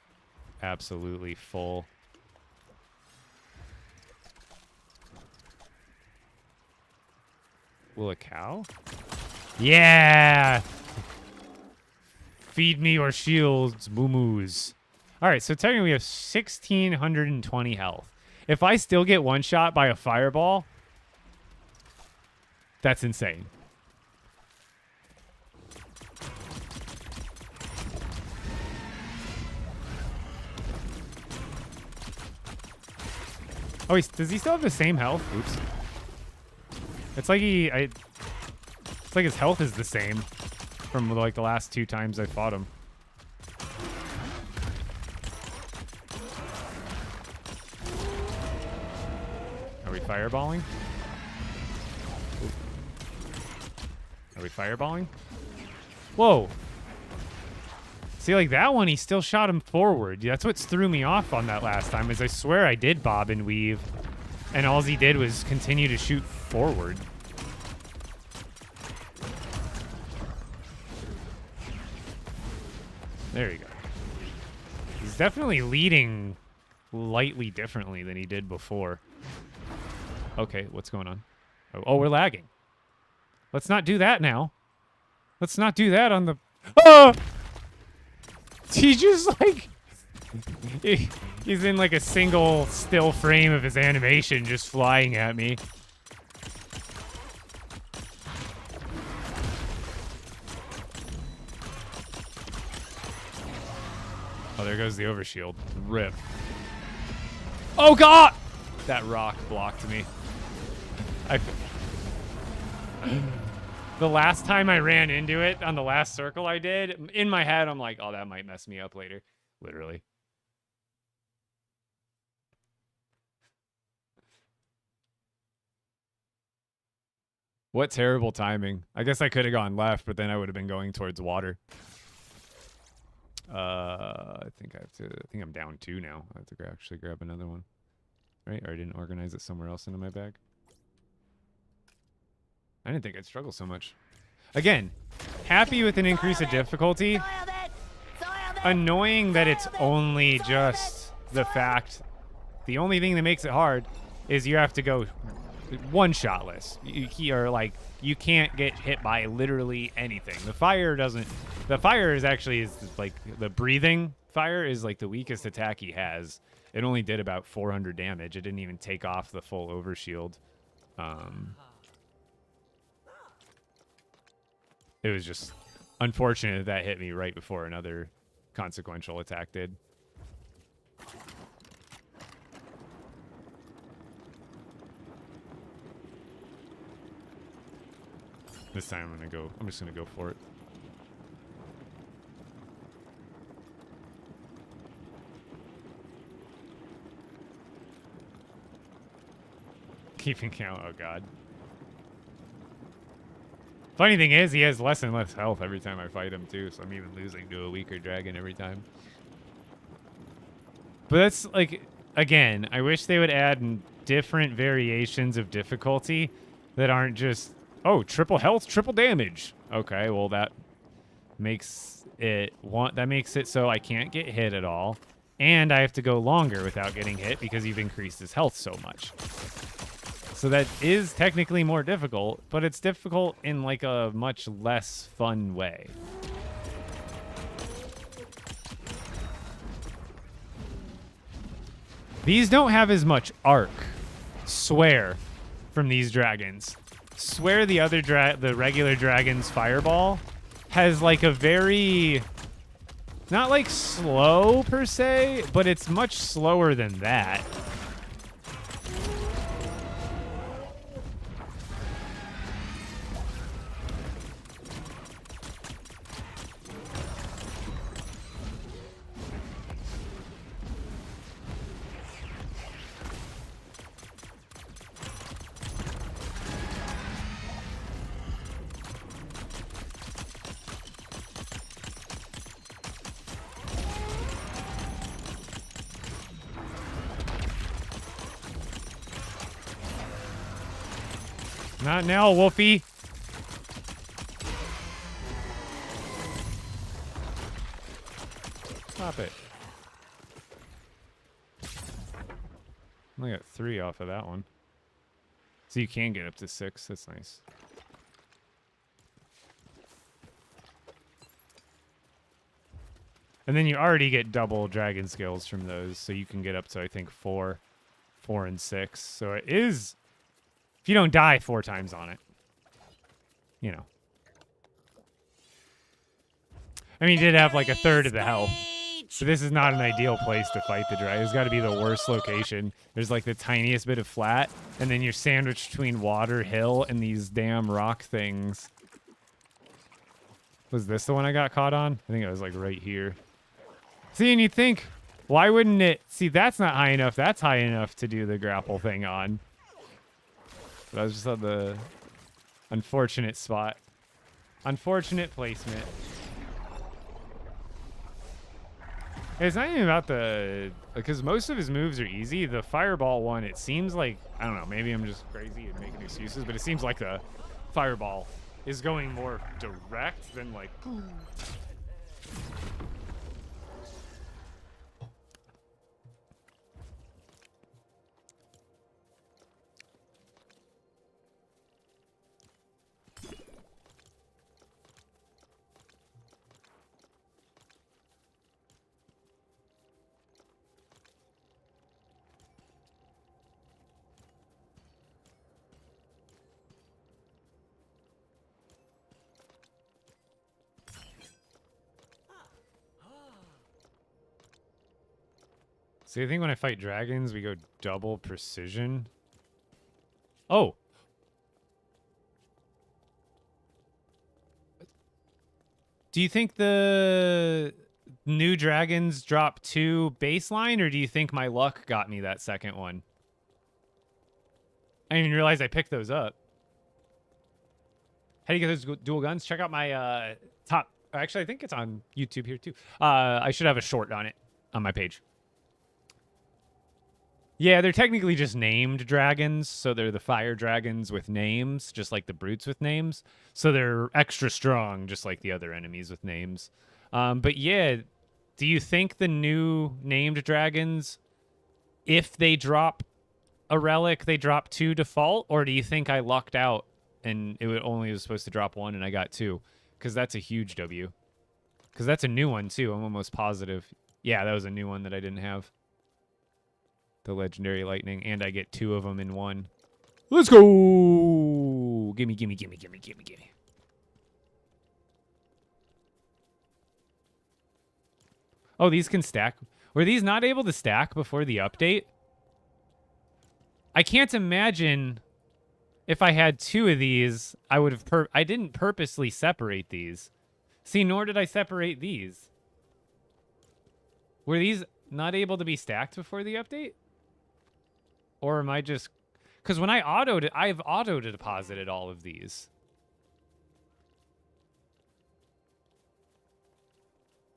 absolutely full. Will a cow? Yeah! Feed me your shields, moo-moos. Alright, so technically we have 1,620 health. If I still get one shot by a fireball, that's insane. Oh, does he still have the same health? Oops. It's like it's like his health is the same from like the last 2 times I fought him. Are we fireballing? Are we fireballing? Whoa. See, like that one, he still shot him forward. That's what threw me off on that last time, is I swear I did bob and weave, and all he did was continue to shoot forward. There you go. He's definitely leading lightly differently than he did before. Okay, what's going on? Oh, we're lagging. Let's not do that now. Let's not do that on the... Oh! He just, like... He's in, like, a single still frame of his animation just flying at me. Oh, there goes the overshield. Rip. Oh, God! That rock blocked me. The last time I ran into it on the last circle I did, in my head, I'm like, oh, that might mess me up later. Literally. What terrible timing. I guess I could have gone left, but then I would have been going towards water. I think I'm down 2 now. I have to actually grab another one. Right? Or I didn't organize it somewhere else into my bag. I didn't think I'd struggle so much. Again, happy with an increase of difficulty. Annoying that it's only just the fact. The only thing that makes it hard is you have to go one-shotless. You can't get hit by literally anything. The fire is actually like the breathing fire is like the weakest attack he has. It only did about 400 damage. It didn't even take off the full overshield. It was just unfortunate that hit me right before another consequential attack did. This time I'm just gonna go for it. Keeping count, oh god. Funny thing is, he has less and less health every time I fight him too, so I'm even losing to a weaker dragon every time. But that's like, again, I wish they would add different variations of difficulty that aren't just, oh, triple health, triple damage. Okay, well that makes it so I can't get hit at all, and I have to go longer without getting hit because you've increased his health so much. So that is technically more difficult, but it's difficult in like a much less fun way. These don't have as much arc, swear, from these dragons. Swear the regular dragon's fireball has like a very, not like slow per se, but it's much slower than that. Not now, Wolfie. Stop it. Only got 3 off of that one. So you can get up to 6. That's nice. And then you already get double dragon skills from those, so you can get up to, I think, 4 and 6. So it is, if you don't die 4 times on it, you know. I mean, you did have like a third of the health. So this is not an ideal place to fight the dragon. It's got to be the worst location. There's like the tiniest bit of flat, and then you're sandwiched between water, hill, and these damn rock things. Was this the one I got caught on? I think it was like right here. See, and you think, why wouldn't it? See, that's not high enough. That's high enough to do the grapple thing on. But I was just on the unfortunate spot. Unfortunate placement. It's not even about the, because most of his moves are easy. The fireball one, it seems like, I don't know, maybe I'm just crazy and making excuses, but it seems like the fireball is going more direct than like, see, I think when I fight dragons, we go double precision. Oh. Do you think the new dragons drop 2 baseline, or do you think my luck got me that second one? I didn't even realize I picked those up. How do you get those dual guns? Check out my top. Actually, I think it's on YouTube here too. I should have a short on it on my page. Yeah, they're technically just named dragons, so they're the fire dragons with names, just like the brutes with names. So they're extra strong, just like the other enemies with names. But yeah, do you think the new named dragons, if they drop a relic, they drop 2 default? Or do you think I lucked out and it only was supposed to drop 1 and I got 2? Because that's a huge W. Because that's a new one too, I'm almost positive. Yeah, that was a new one that I didn't have. The legendary lightning, and I get 2 of them in one. Let's go! Gimme, gimme, gimme, gimme, gimme, gimme. Oh, these can stack. Were these not able to stack before the update? I can't imagine if I had 2 of these, I would have I didn't purposely separate these. See, nor did I separate these. Were these not able to be stacked before the update? Or am I just... Because when I've auto-deposited all of these.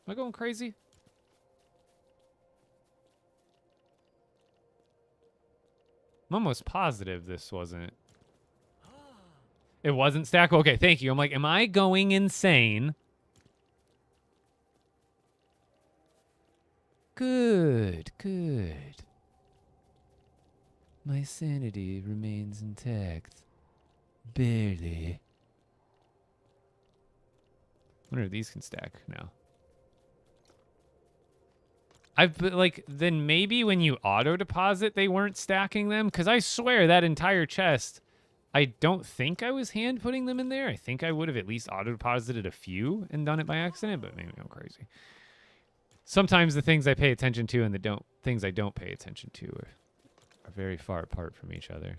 Am I going crazy? I'm almost positive this wasn't. It wasn't stackable? Okay, thank you. I'm like, am I going insane? Good, good. My sanity remains intact. Barely. I wonder if these can stack now. Then maybe when you auto deposit, they weren't stacking them. Because I swear that entire chest, I don't think I was hand putting them in there. I think I would have at least auto deposited a few and done it by accident, but maybe I'm crazy. Sometimes the things I pay attention to and the things I don't pay attention to are very far apart from each other.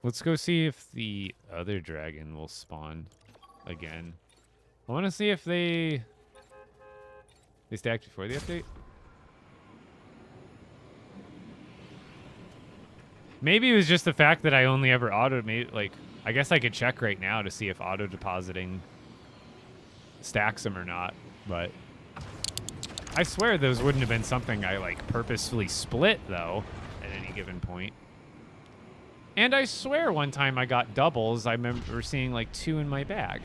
Let's go see if the other dragon will spawn again. I want to see if they stacked before the update. Maybe it was just the fact that I only ever I guess I could check right now to see if auto depositing stacks them or not, but I swear those wouldn't have been something I like purposefully split though at any given point. And I swear one time I got doubles. I remember seeing like 2 in my bag.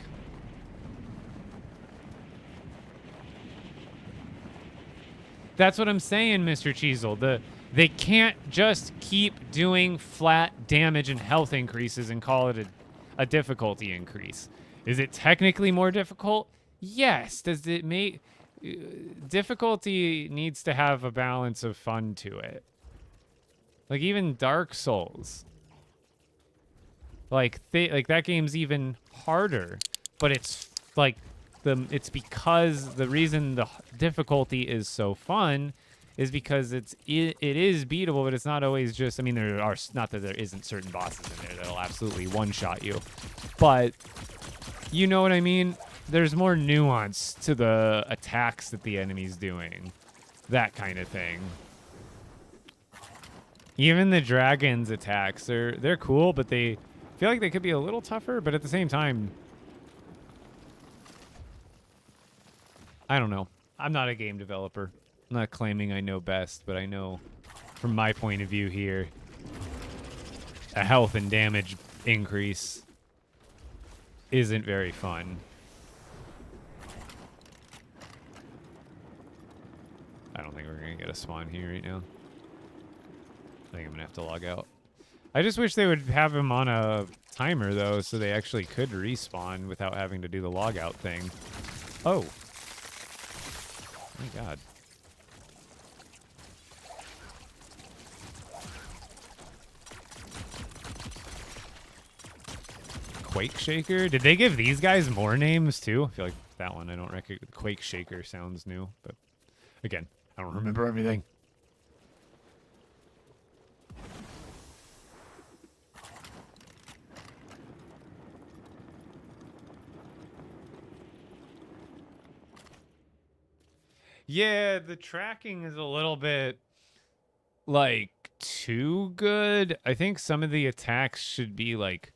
That's what I'm saying, Mr. Cheezel. They can't just keep doing flat damage and health increases and call it a difficulty increase. Is it technically more difficult? Yes. Does it make... difficulty needs to have a balance of fun to it. Like even Dark Souls. Like that game's even harder, but it's like it's because the reason the difficulty is so fun is because it is beatable, but it's not always just. I mean, there are not that there isn't certain bosses in there that'll absolutely one-shot you, but you know what I mean. There's more nuance to the attacks that the enemy's doing, that kind of thing. Even the dragon's attacks, they're cool, but they feel like they could be a little tougher, but at the same time, I don't know. I'm not a game developer. I'm not claiming I know best, but I know from my point of view here, a health and damage increase isn't very fun. I don't think we're going to get a spawn here right now. I think I'm going to have to log out. I just wish they would have him on a timer, though, so they actually could respawn without having to do the logout thing. Oh. My God. Quake Shaker? Did they give these guys more names, too? I feel like that one I don't recognize. Quake Shaker sounds new, but again, I don't remember everything. Yeah, the tracking is a little bit, like, too good. I think some of the attacks should be, like,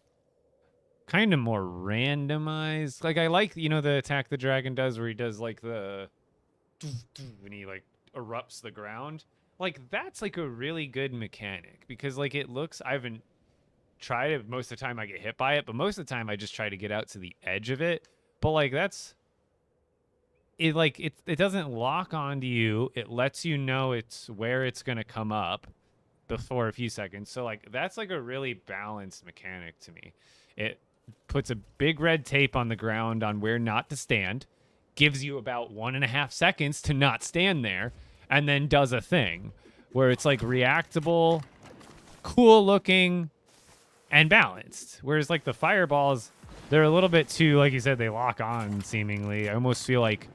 kind of more randomized. Like, I like, you know, the attack the dragon does where he does, like, the... when he, like, erupts the ground. Like, that's, like, a really good mechanic. Because, like, it looks... I haven't tried it. Most of the time I get hit by it. But most of the time I just try to get out to the edge of it. But, like, that's... It doesn't lock onto you. It lets you know it's where it's gonna come up before a few seconds. So like that's like a really balanced mechanic to me. It puts a big red tape on the ground on where not to stand, gives you about 1.5 seconds to not stand there, and then does a thing where it's like reactable, cool looking, and balanced. Whereas like the fireballs, they're a little bit too, like you said, they lock on seemingly. I almost feel like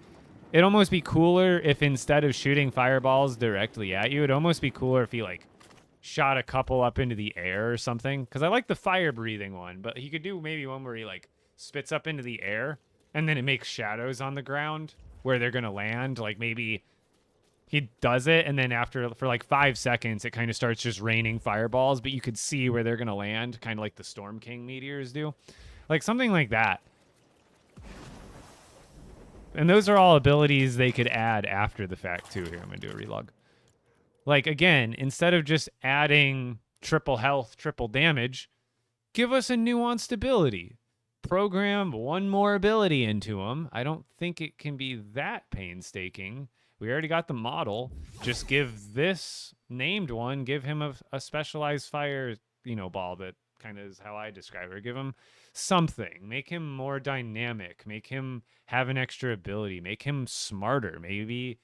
it'd almost be cooler if instead of shooting fireballs directly at you, it'd almost be cooler if he like shot a couple up into the air or something. Because I like the fire breathing one, but he could do maybe one where he like spits up into the air and then it makes shadows on the ground where they're gonna land. Like maybe he does it and then after for like 5 seconds it kind of starts just raining fireballs, but you could see where they're gonna land, kind of like the Storm King meteors do. Like something like that. And those are all abilities they could add after the fact too. Here, I'm gonna do a relog. Like again, instead of just adding triple health, triple damage, give us a nuanced ability. Program one more ability into him. I don't think it can be that painstaking. We already got the model. Just give this named one, give him a specialized fire, ball that kind of is how I describe it. Give him something. Make him more dynamic. Make him have an extra ability. Make him smarter. Maybe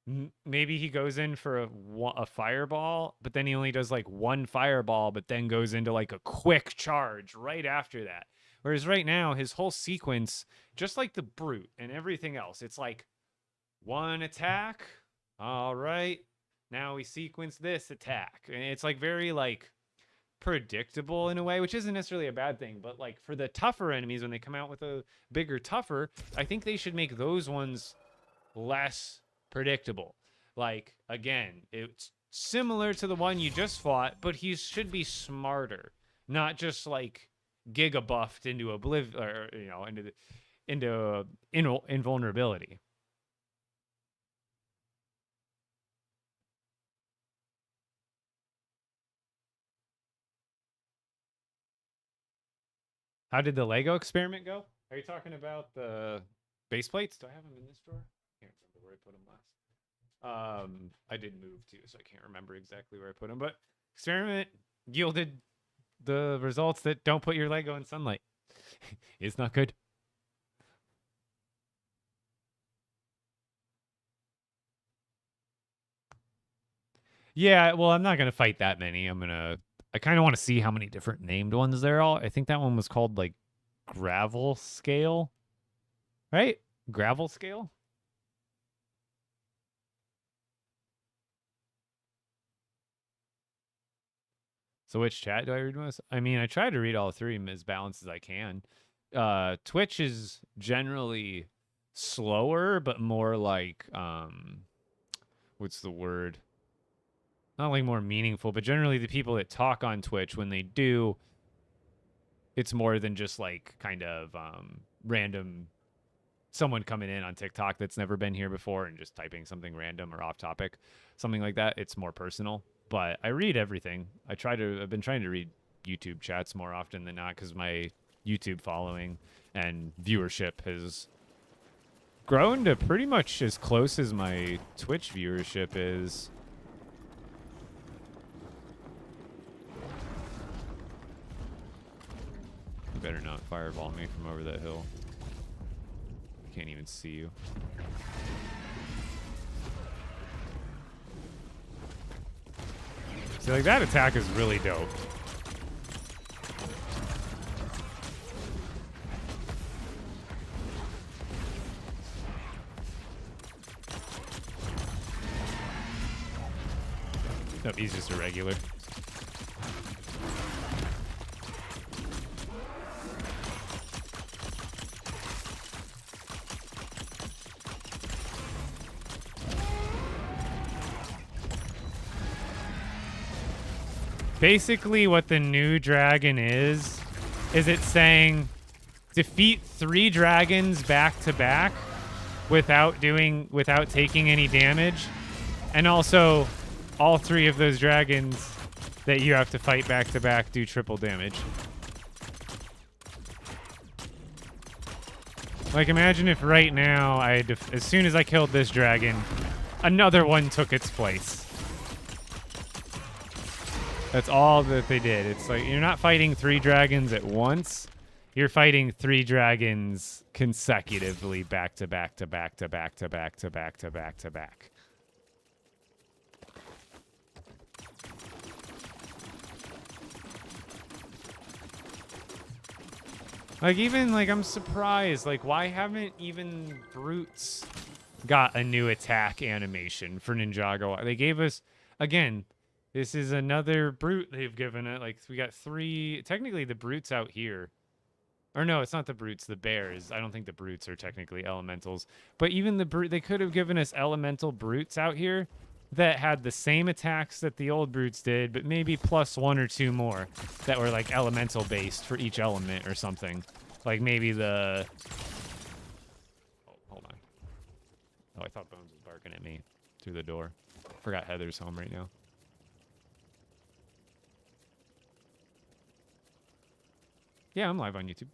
he goes in for a fireball, but then he only does like one fireball, but then goes into like a quick charge right after that. Whereas right now, his whole sequence, just like the Brute and everything else, it's like one attack. All right. Now we sequence this attack. And it's like very like predictable in a way, which isn't necessarily a bad thing. But like for the tougher enemies, when they come out with a bigger, tougher, I think they should make those ones less predictable. Like, again, it's similar to the one you just fought, but he should be smarter, not just like giga buffed into oblivion, or into invulnerability. How did the Lego experiment go? Are you talking about the base plates? Do I have them in this drawer? I can't remember where I put them last. I did move too, so I can't remember exactly where I put them. But experiment yielded the results that don't put your Lego in sunlight. It's not good. Yeah, well, I'm not gonna fight that many. I kind of want to see how many different named ones there are. I think that one was called like Gravel Scale, right? Gravel Scale. So which chat do I read most? I mean, I try to read all three as balanced as I can. Twitch is generally slower, but more like what's the word? Not like more meaningful, but generally the people that talk on Twitch, when they do, it's more than just like kind of random someone coming in on TikTok that's never been here before and just typing something random or off topic, something like that. It's more personal. But I read everything. I've been trying to read YouTube chats more often than not because my YouTube following and viewership has grown to pretty much as close as my Twitch viewership is. You better not fireball me from over that hill. I can't even see you. See, like, that attack is really dope. Nope, he's just a regular. Basically, what the new dragon is it's saying defeat 3 dragons back to back without taking any damage, and also all 3 of those dragons that you have to fight back to back do triple damage. Like, imagine if right now as soon as I killed this dragon, another one took its place. That's all that they did. It's like you're not fighting 3 dragons at once. You're fighting 3 dragons consecutively back to back to back to back to back to back to back to back. Like, even, like, I'm surprised. Like, why haven't even brutes got a new attack animation for Ninjago? They gave us, again, this is another brute they've given it. Like, we got 3, technically the brutes out here. Or no, it's not the brutes, the bears. I don't think the brutes are technically elementals. But even the brute, they could have given us elemental brutes out here that had the same attacks that the old brutes did, but maybe plus 1 or 2 more that were like elemental based for each element or something. Like maybe the... Oh, hold on. Oh, I thought Bones was barking at me through the door. Forgot Heather's home right now. Yeah, I'm live on YouTube.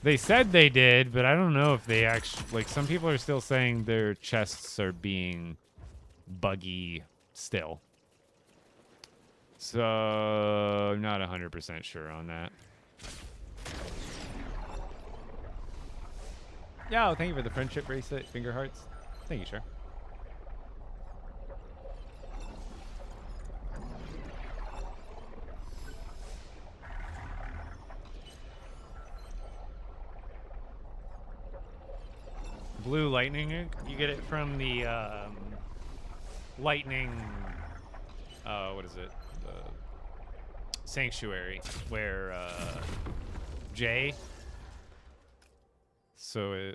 They said they did, but I don't know if they actually... Like, some people are still saying their chests are being buggy still. So, I'm not 100% sure on that. Yo, thank you for the friendship bracelet, finger hearts. Thank you, sure. Blue lightning, you get it from the lightning, what is it? The sanctuary, where Jay, so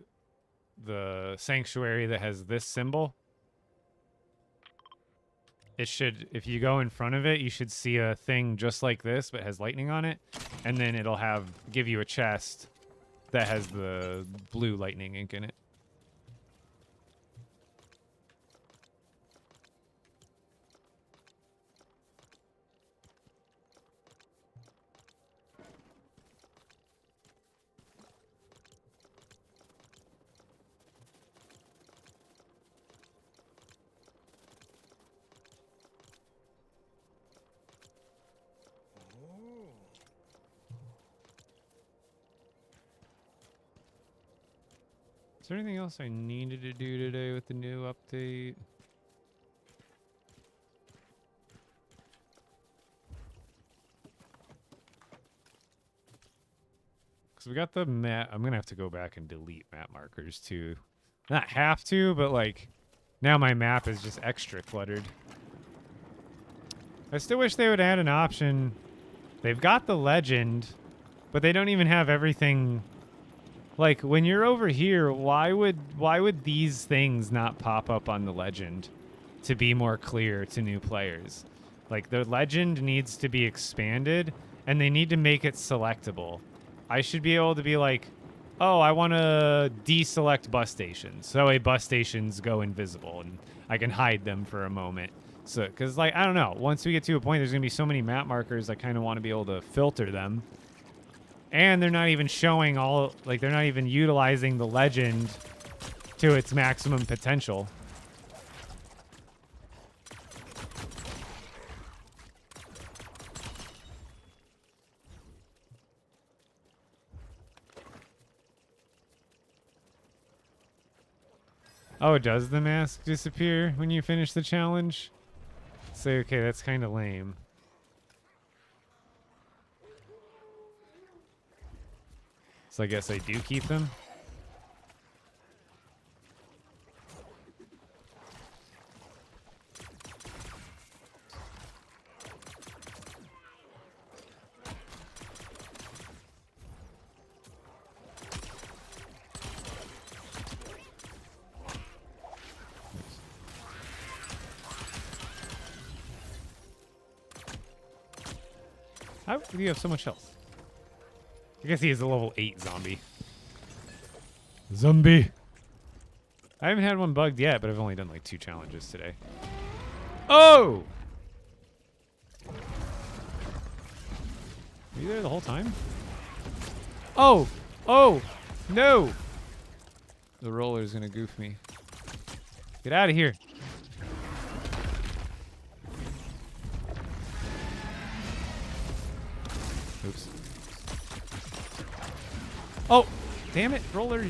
the sanctuary that has this symbol, it should, if you go in front of it, you should see a thing just like this, but has lightning on it, and then it'll give you a chest that has the blue lightning ink in it. Is there anything else I needed to do today with the new update? Because we got the map. I'm going to have to go back and delete map markers too. Not have to, but like now my map is just extra cluttered. I still wish they would add an option. They've got the legend, but they don't even have everything. Like, when you're over here, why would these things not pop up on the legend to be more clear to new players? Like, the legend needs to be expanded, and they need to make it selectable. I should be able to be like, oh, I want to deselect bus stations. So a bus stations go invisible, and I can hide them for a moment. So, because, like, I don't know. Once we get to a point, there's going to be so many map markers, I kind of want to be able to filter them. And they're not even showing all, like, they're not even utilizing the legend to its maximum potential. Oh, does the mask disappear when you finish the challenge? Say, okay, that's kind of lame. So I guess I do keep them. How do you have so much health? I guess he is a level 8 zombie. Zombie. I haven't had one bugged yet, but I've only done like 2 challenges today. Oh! Were you there the whole time? Oh! Oh! No! The roller's gonna goof me. Get out of here. Oh, damn it, roller.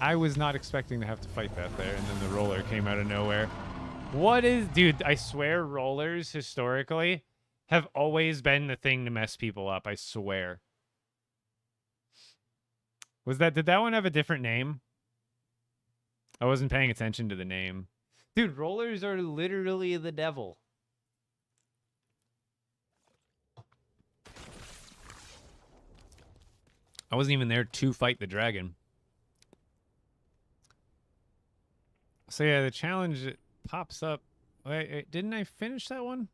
I was not expecting to have to fight that there, and then the roller came out of nowhere. What is... Dude, I swear rollers, historically, have always been the thing to mess people up. I swear. Did that one have a different name? I wasn't paying attention to the name. Dude, rollers are literally the devil. I wasn't even there to fight the dragon. So yeah, the challenge pops up. Wait, didn't I finish that one?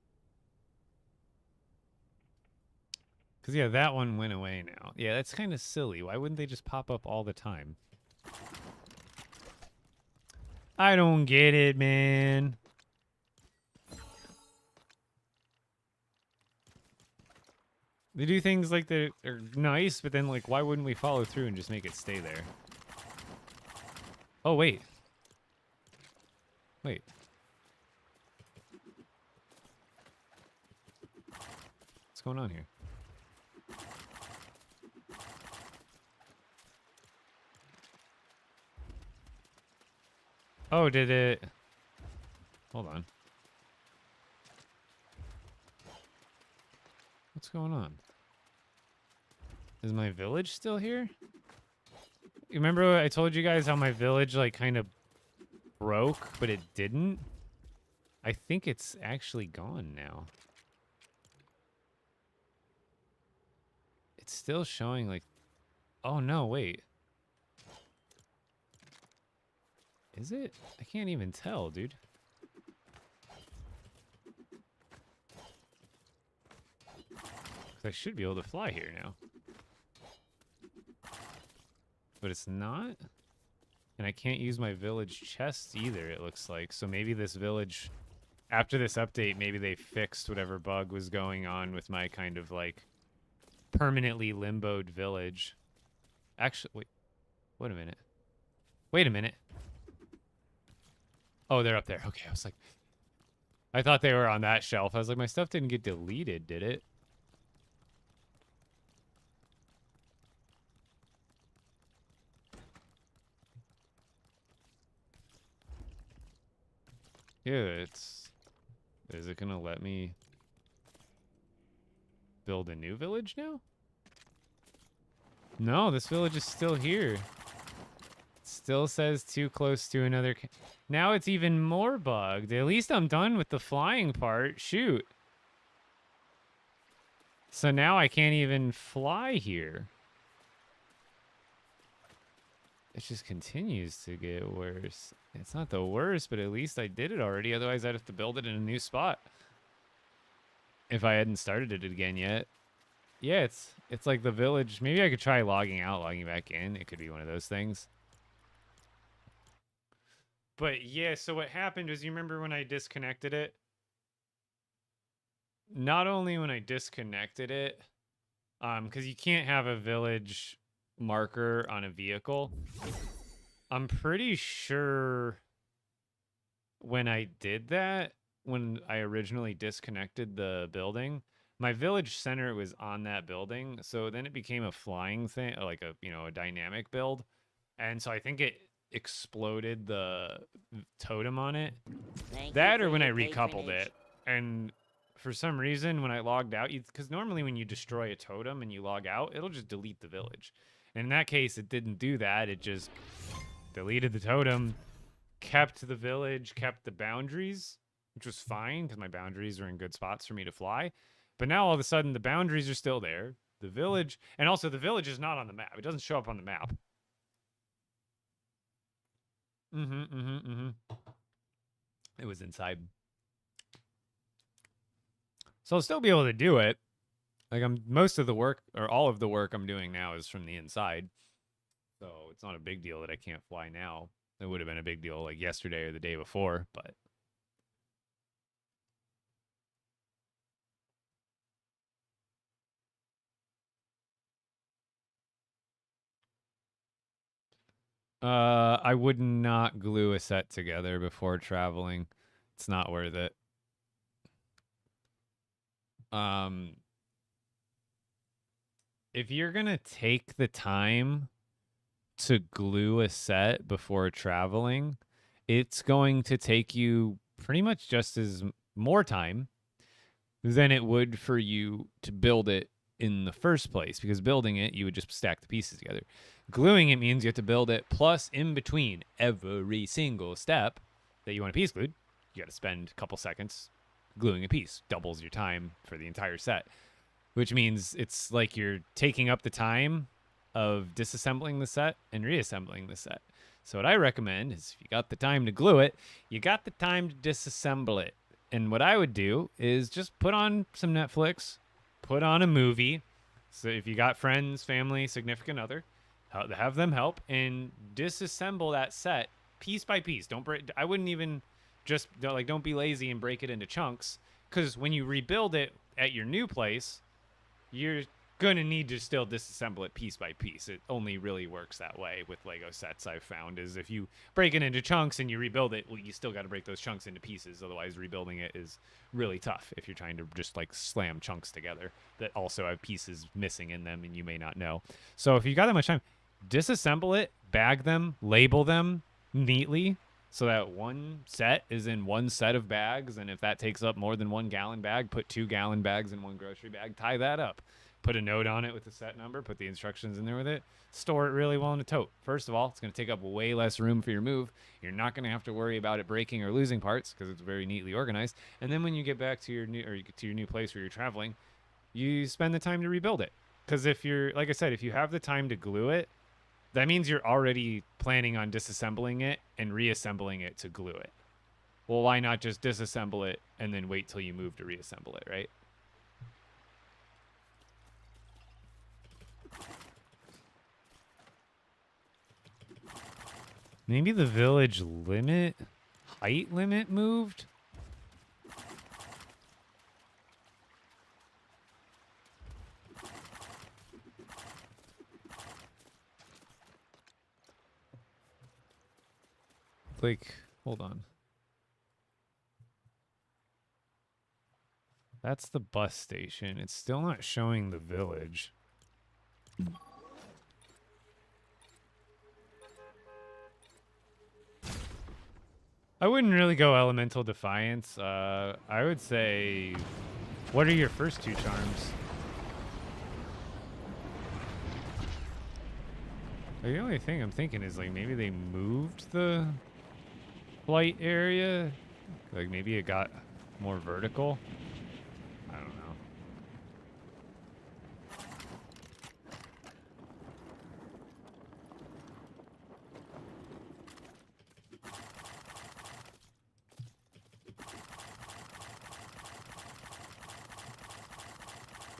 Because yeah, that one went away now. Yeah, that's kind of silly. Why wouldn't they just pop up all the time? I don't get it, man. They do things like they're nice, but then like, why wouldn't we follow through and just make it stay there? Oh, wait. Wait. What's going on here? Oh, did it... Hold on. What's going on? Is my village still here? You remember I told you guys how my village like kind of broke, but it didn't? I think it's actually gone now. It's still showing like... Oh no, wait. Is it? I can't even tell, dude. I should be able to fly here now. But it's not? And I can't use my village chests either, it looks like. So maybe this village... After this update, maybe they fixed whatever bug was going on with my kind of, like, permanently limboed village. Actually, wait a minute. Wait a minute. Oh, they're up there. Okay, I was like... I thought they were on that shelf. I was like, my stuff didn't get deleted, did it? Yeah, it's... Is it gonna let me build a new village now? No, this village is still here. It still says too close to another... Now it's even more bugged. At least I'm done with the flying part. Shoot. So now I can't even fly here. It just continues to get worse. It's not the worst, but at least I did it already. Otherwise, I'd have to build it in a new spot. If I hadn't started it again yet. Yeah, it's like the village. Maybe I could try logging out, logging back in. It could be one of those things. But yeah, so what happened was, you remember when I disconnected it? Not only when I disconnected it, because you can't have a village marker on a vehicle. I'm pretty sure when I did that, when I originally disconnected the building, my village center was on that building. So then it became a flying thing, like a, you know, a dynamic build. And so I think it exploded the totem on it. That or when I recoupled it. And for some reason, when I logged out, because normally when you destroy a totem and you log out, it'll just delete the village. And in that case, it didn't do that. It just deleted the totem, kept the village, kept the boundaries, which was fine because my boundaries are in good spots for me to fly. But now all of a sudden, the boundaries are still there. The village, and also the village is not on the map. It doesn't show up on the map. It was inside. So I'll still be able to do it. Like, most of the work, or all of the work I'm doing now is from the inside. So it's not a big deal that I can't fly now. It would have been a big deal like yesterday or the day before, but... I would not glue a set together before traveling. It's not worth it. if you're going to take the time to glue a set before traveling, it's going to take you pretty much just as more time than it would for you to build it in the first place, because building it, you would just stack the pieces together. Gluing it means you have to build it, plus in between every single step that you want a piece glued, you got to spend a couple seconds gluing a piece. Doubles your time for the entire set, which means it's like you're taking up the time of disassembling the set and reassembling the set. So what I recommend is, if you got the time to glue it, you got the time to disassemble it. And what I would do is just put on some Netflix, put on a movie. So if you got friends, family, significant other, have them help and disassemble that set piece by piece. Don't break. I wouldn't even just don't be lazy and break it into chunks, because when you rebuild it at your new place, you're gonna need to still disassemble it piece by piece. It only really works that way with Lego sets, I've found, is if you break it into chunks and you rebuild it, well, you still got to break those chunks into pieces. Otherwise, rebuilding it is really tough if you're trying to just like slam chunks together that also have pieces missing in them and you may not know. So if you got that much time, disassemble it, bag them, label them neatly, so that one set is in one set of bags. And if that takes up more than 1 gallon bag, put 2 gallon bags in one grocery bag, tie that up. Put a note on it with the set number, put the instructions in there with it, store it really well in a tote. First of all, it's going to take up way less room for your move. You're not going to have to worry about it breaking or losing parts because it's very neatly organized. And then when you get back to your new place where you're traveling, you spend the time to rebuild it. Because if you're, like I said, if you have the time to glue it, that means you're already planning on disassembling it and reassembling it to glue it. Well, why not just disassemble it and then wait till you move to reassemble it, right? Maybe the village height limit moved? Like, hold on. That's the bus station. It's still not showing the village. I wouldn't really go Elemental Defiance. I would say, what are your first 2 charms? The only thing I'm thinking is, like, maybe they moved the flight area. Like, maybe it got more vertical. I don't know.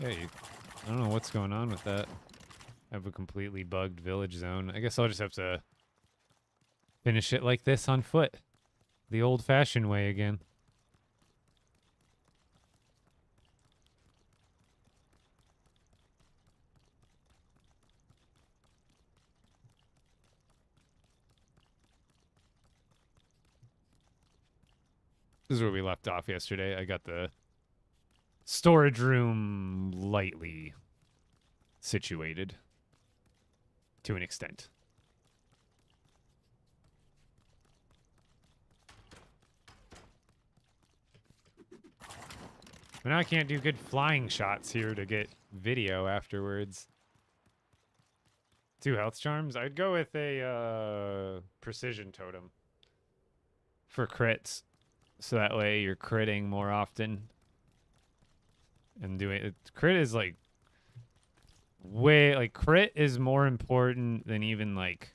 Yeah, I don't know what's going on with that. I have a completely bugged village zone. I guess I'll just have to finish it like this on foot. The old-fashioned way again. This is where we left off yesterday. I got the storage room lightly situated to an extent. But now I can't do good flying shots here to get video afterwards. 2 health charms? I'd go with a precision totem for crits. So that way you're critting more often. And doing it. Crit is like crit is more important than even like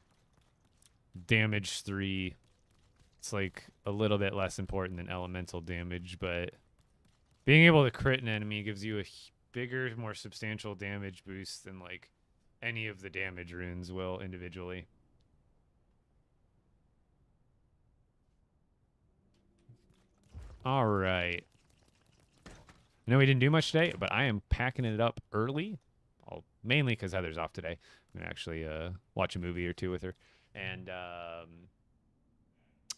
damage 3. It's like a little bit less important than elemental damage, but being able to crit an enemy gives you a bigger, more substantial damage boost than like any of the damage runes will individually. All right. I know we didn't do much today, but I am packing it up early. Mainly because Heather's off today. I'm going to actually watch a movie or 2 with her. And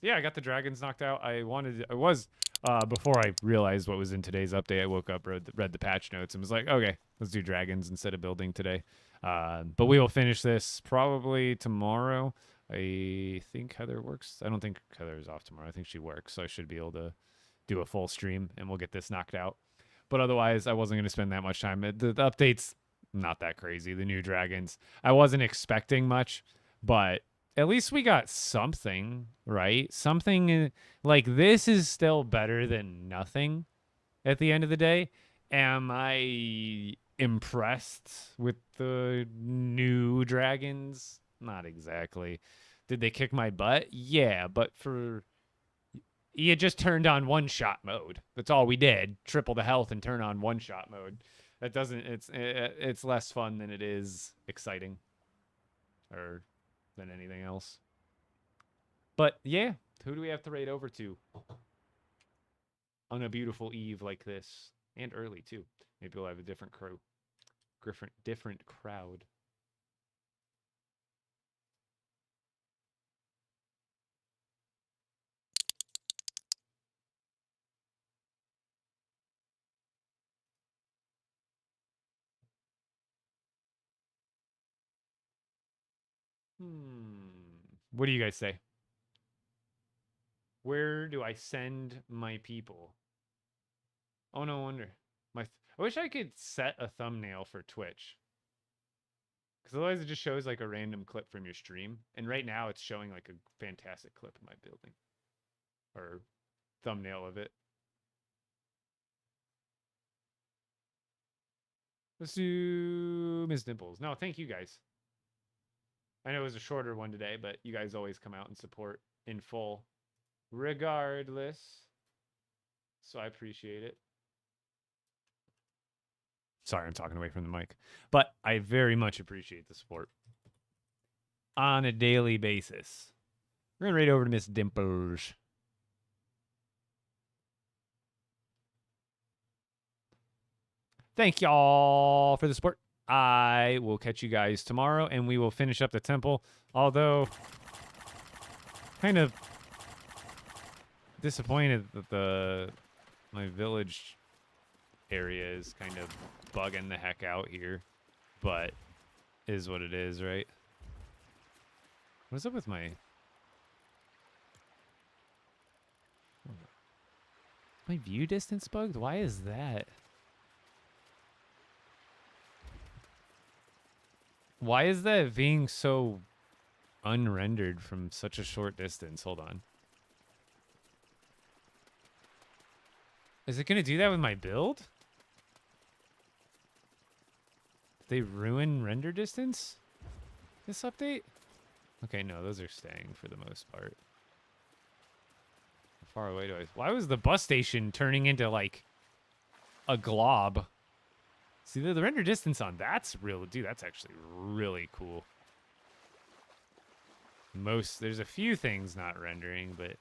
yeah, I got the dragons knocked out. I was before I realized what was in today's update, I woke up, read the patch notes, and was like, okay, let's do dragons instead of building today. But we will finish this probably tomorrow. I think Heather works. I don't think Heather is off tomorrow. I think she works, so I should be able to do a full stream, and we'll get this knocked out. But otherwise, I wasn't going to spend that much time. The update's not that crazy. The new dragons, I wasn't expecting much, but at least we got something, right? Something like this is still better than nothing at the end of the day. Am I impressed with the new dragons? Not exactly. Did they kick my butt? Yeah, but you just turned on one shot mode. That's all we did. Triple the health and turn on one shot mode. That doesn't. It's less fun than it is exciting, or than anything else. But yeah, who do we have to raid over to on a beautiful eve like this, and early too? Maybe we'll have a different crew, different crowd. What do you guys say? Where do I send my people? Oh, no wonder. I wish I could set a thumbnail for Twitch. Because otherwise it just shows like a random clip from your stream. And right now it's showing like a fantastic clip of my building. Or thumbnail of it. Let's do Ms. Dimples. No, thank you guys. I know it was a shorter one today, but you guys always come out and support in full. Regardless. So I appreciate it. Sorry, I'm talking away from the mic. But I very much appreciate the support. On a daily basis. We're going to raid over to Miss Dimples. Thank y'all for the support. I will catch you guys tomorrow, and we will finish up the temple. Although, kind of disappointed that my village area is kind of bugging the heck out here. But is what it is, right? What's up with my view distance bugged? Why is that? Why is that being so unrendered from such a short distance? Hold on. Is it going to do that with my build? Did they ruin render distance? This update? Okay, no, those are staying for the most part. How far away do I... Why was the bus station turning into, like, a glob? See, the render distance on that's real... Dude, that's actually really cool. There's a few things not rendering, but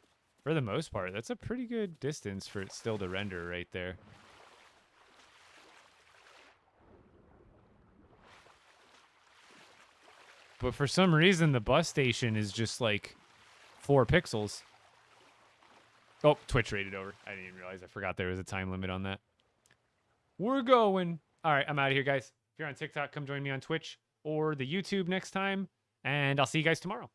for the most part, that's a pretty good distance for it still to render right there. But for some reason, the bus station is just like 4 pixels. Oh, Twitch rated over. I didn't even realize. I forgot there was a time limit on that. We're going. All right, I'm out of here, guys. If you're on TikTok, come join me on Twitch or the YouTube next time. And I'll see you guys tomorrow.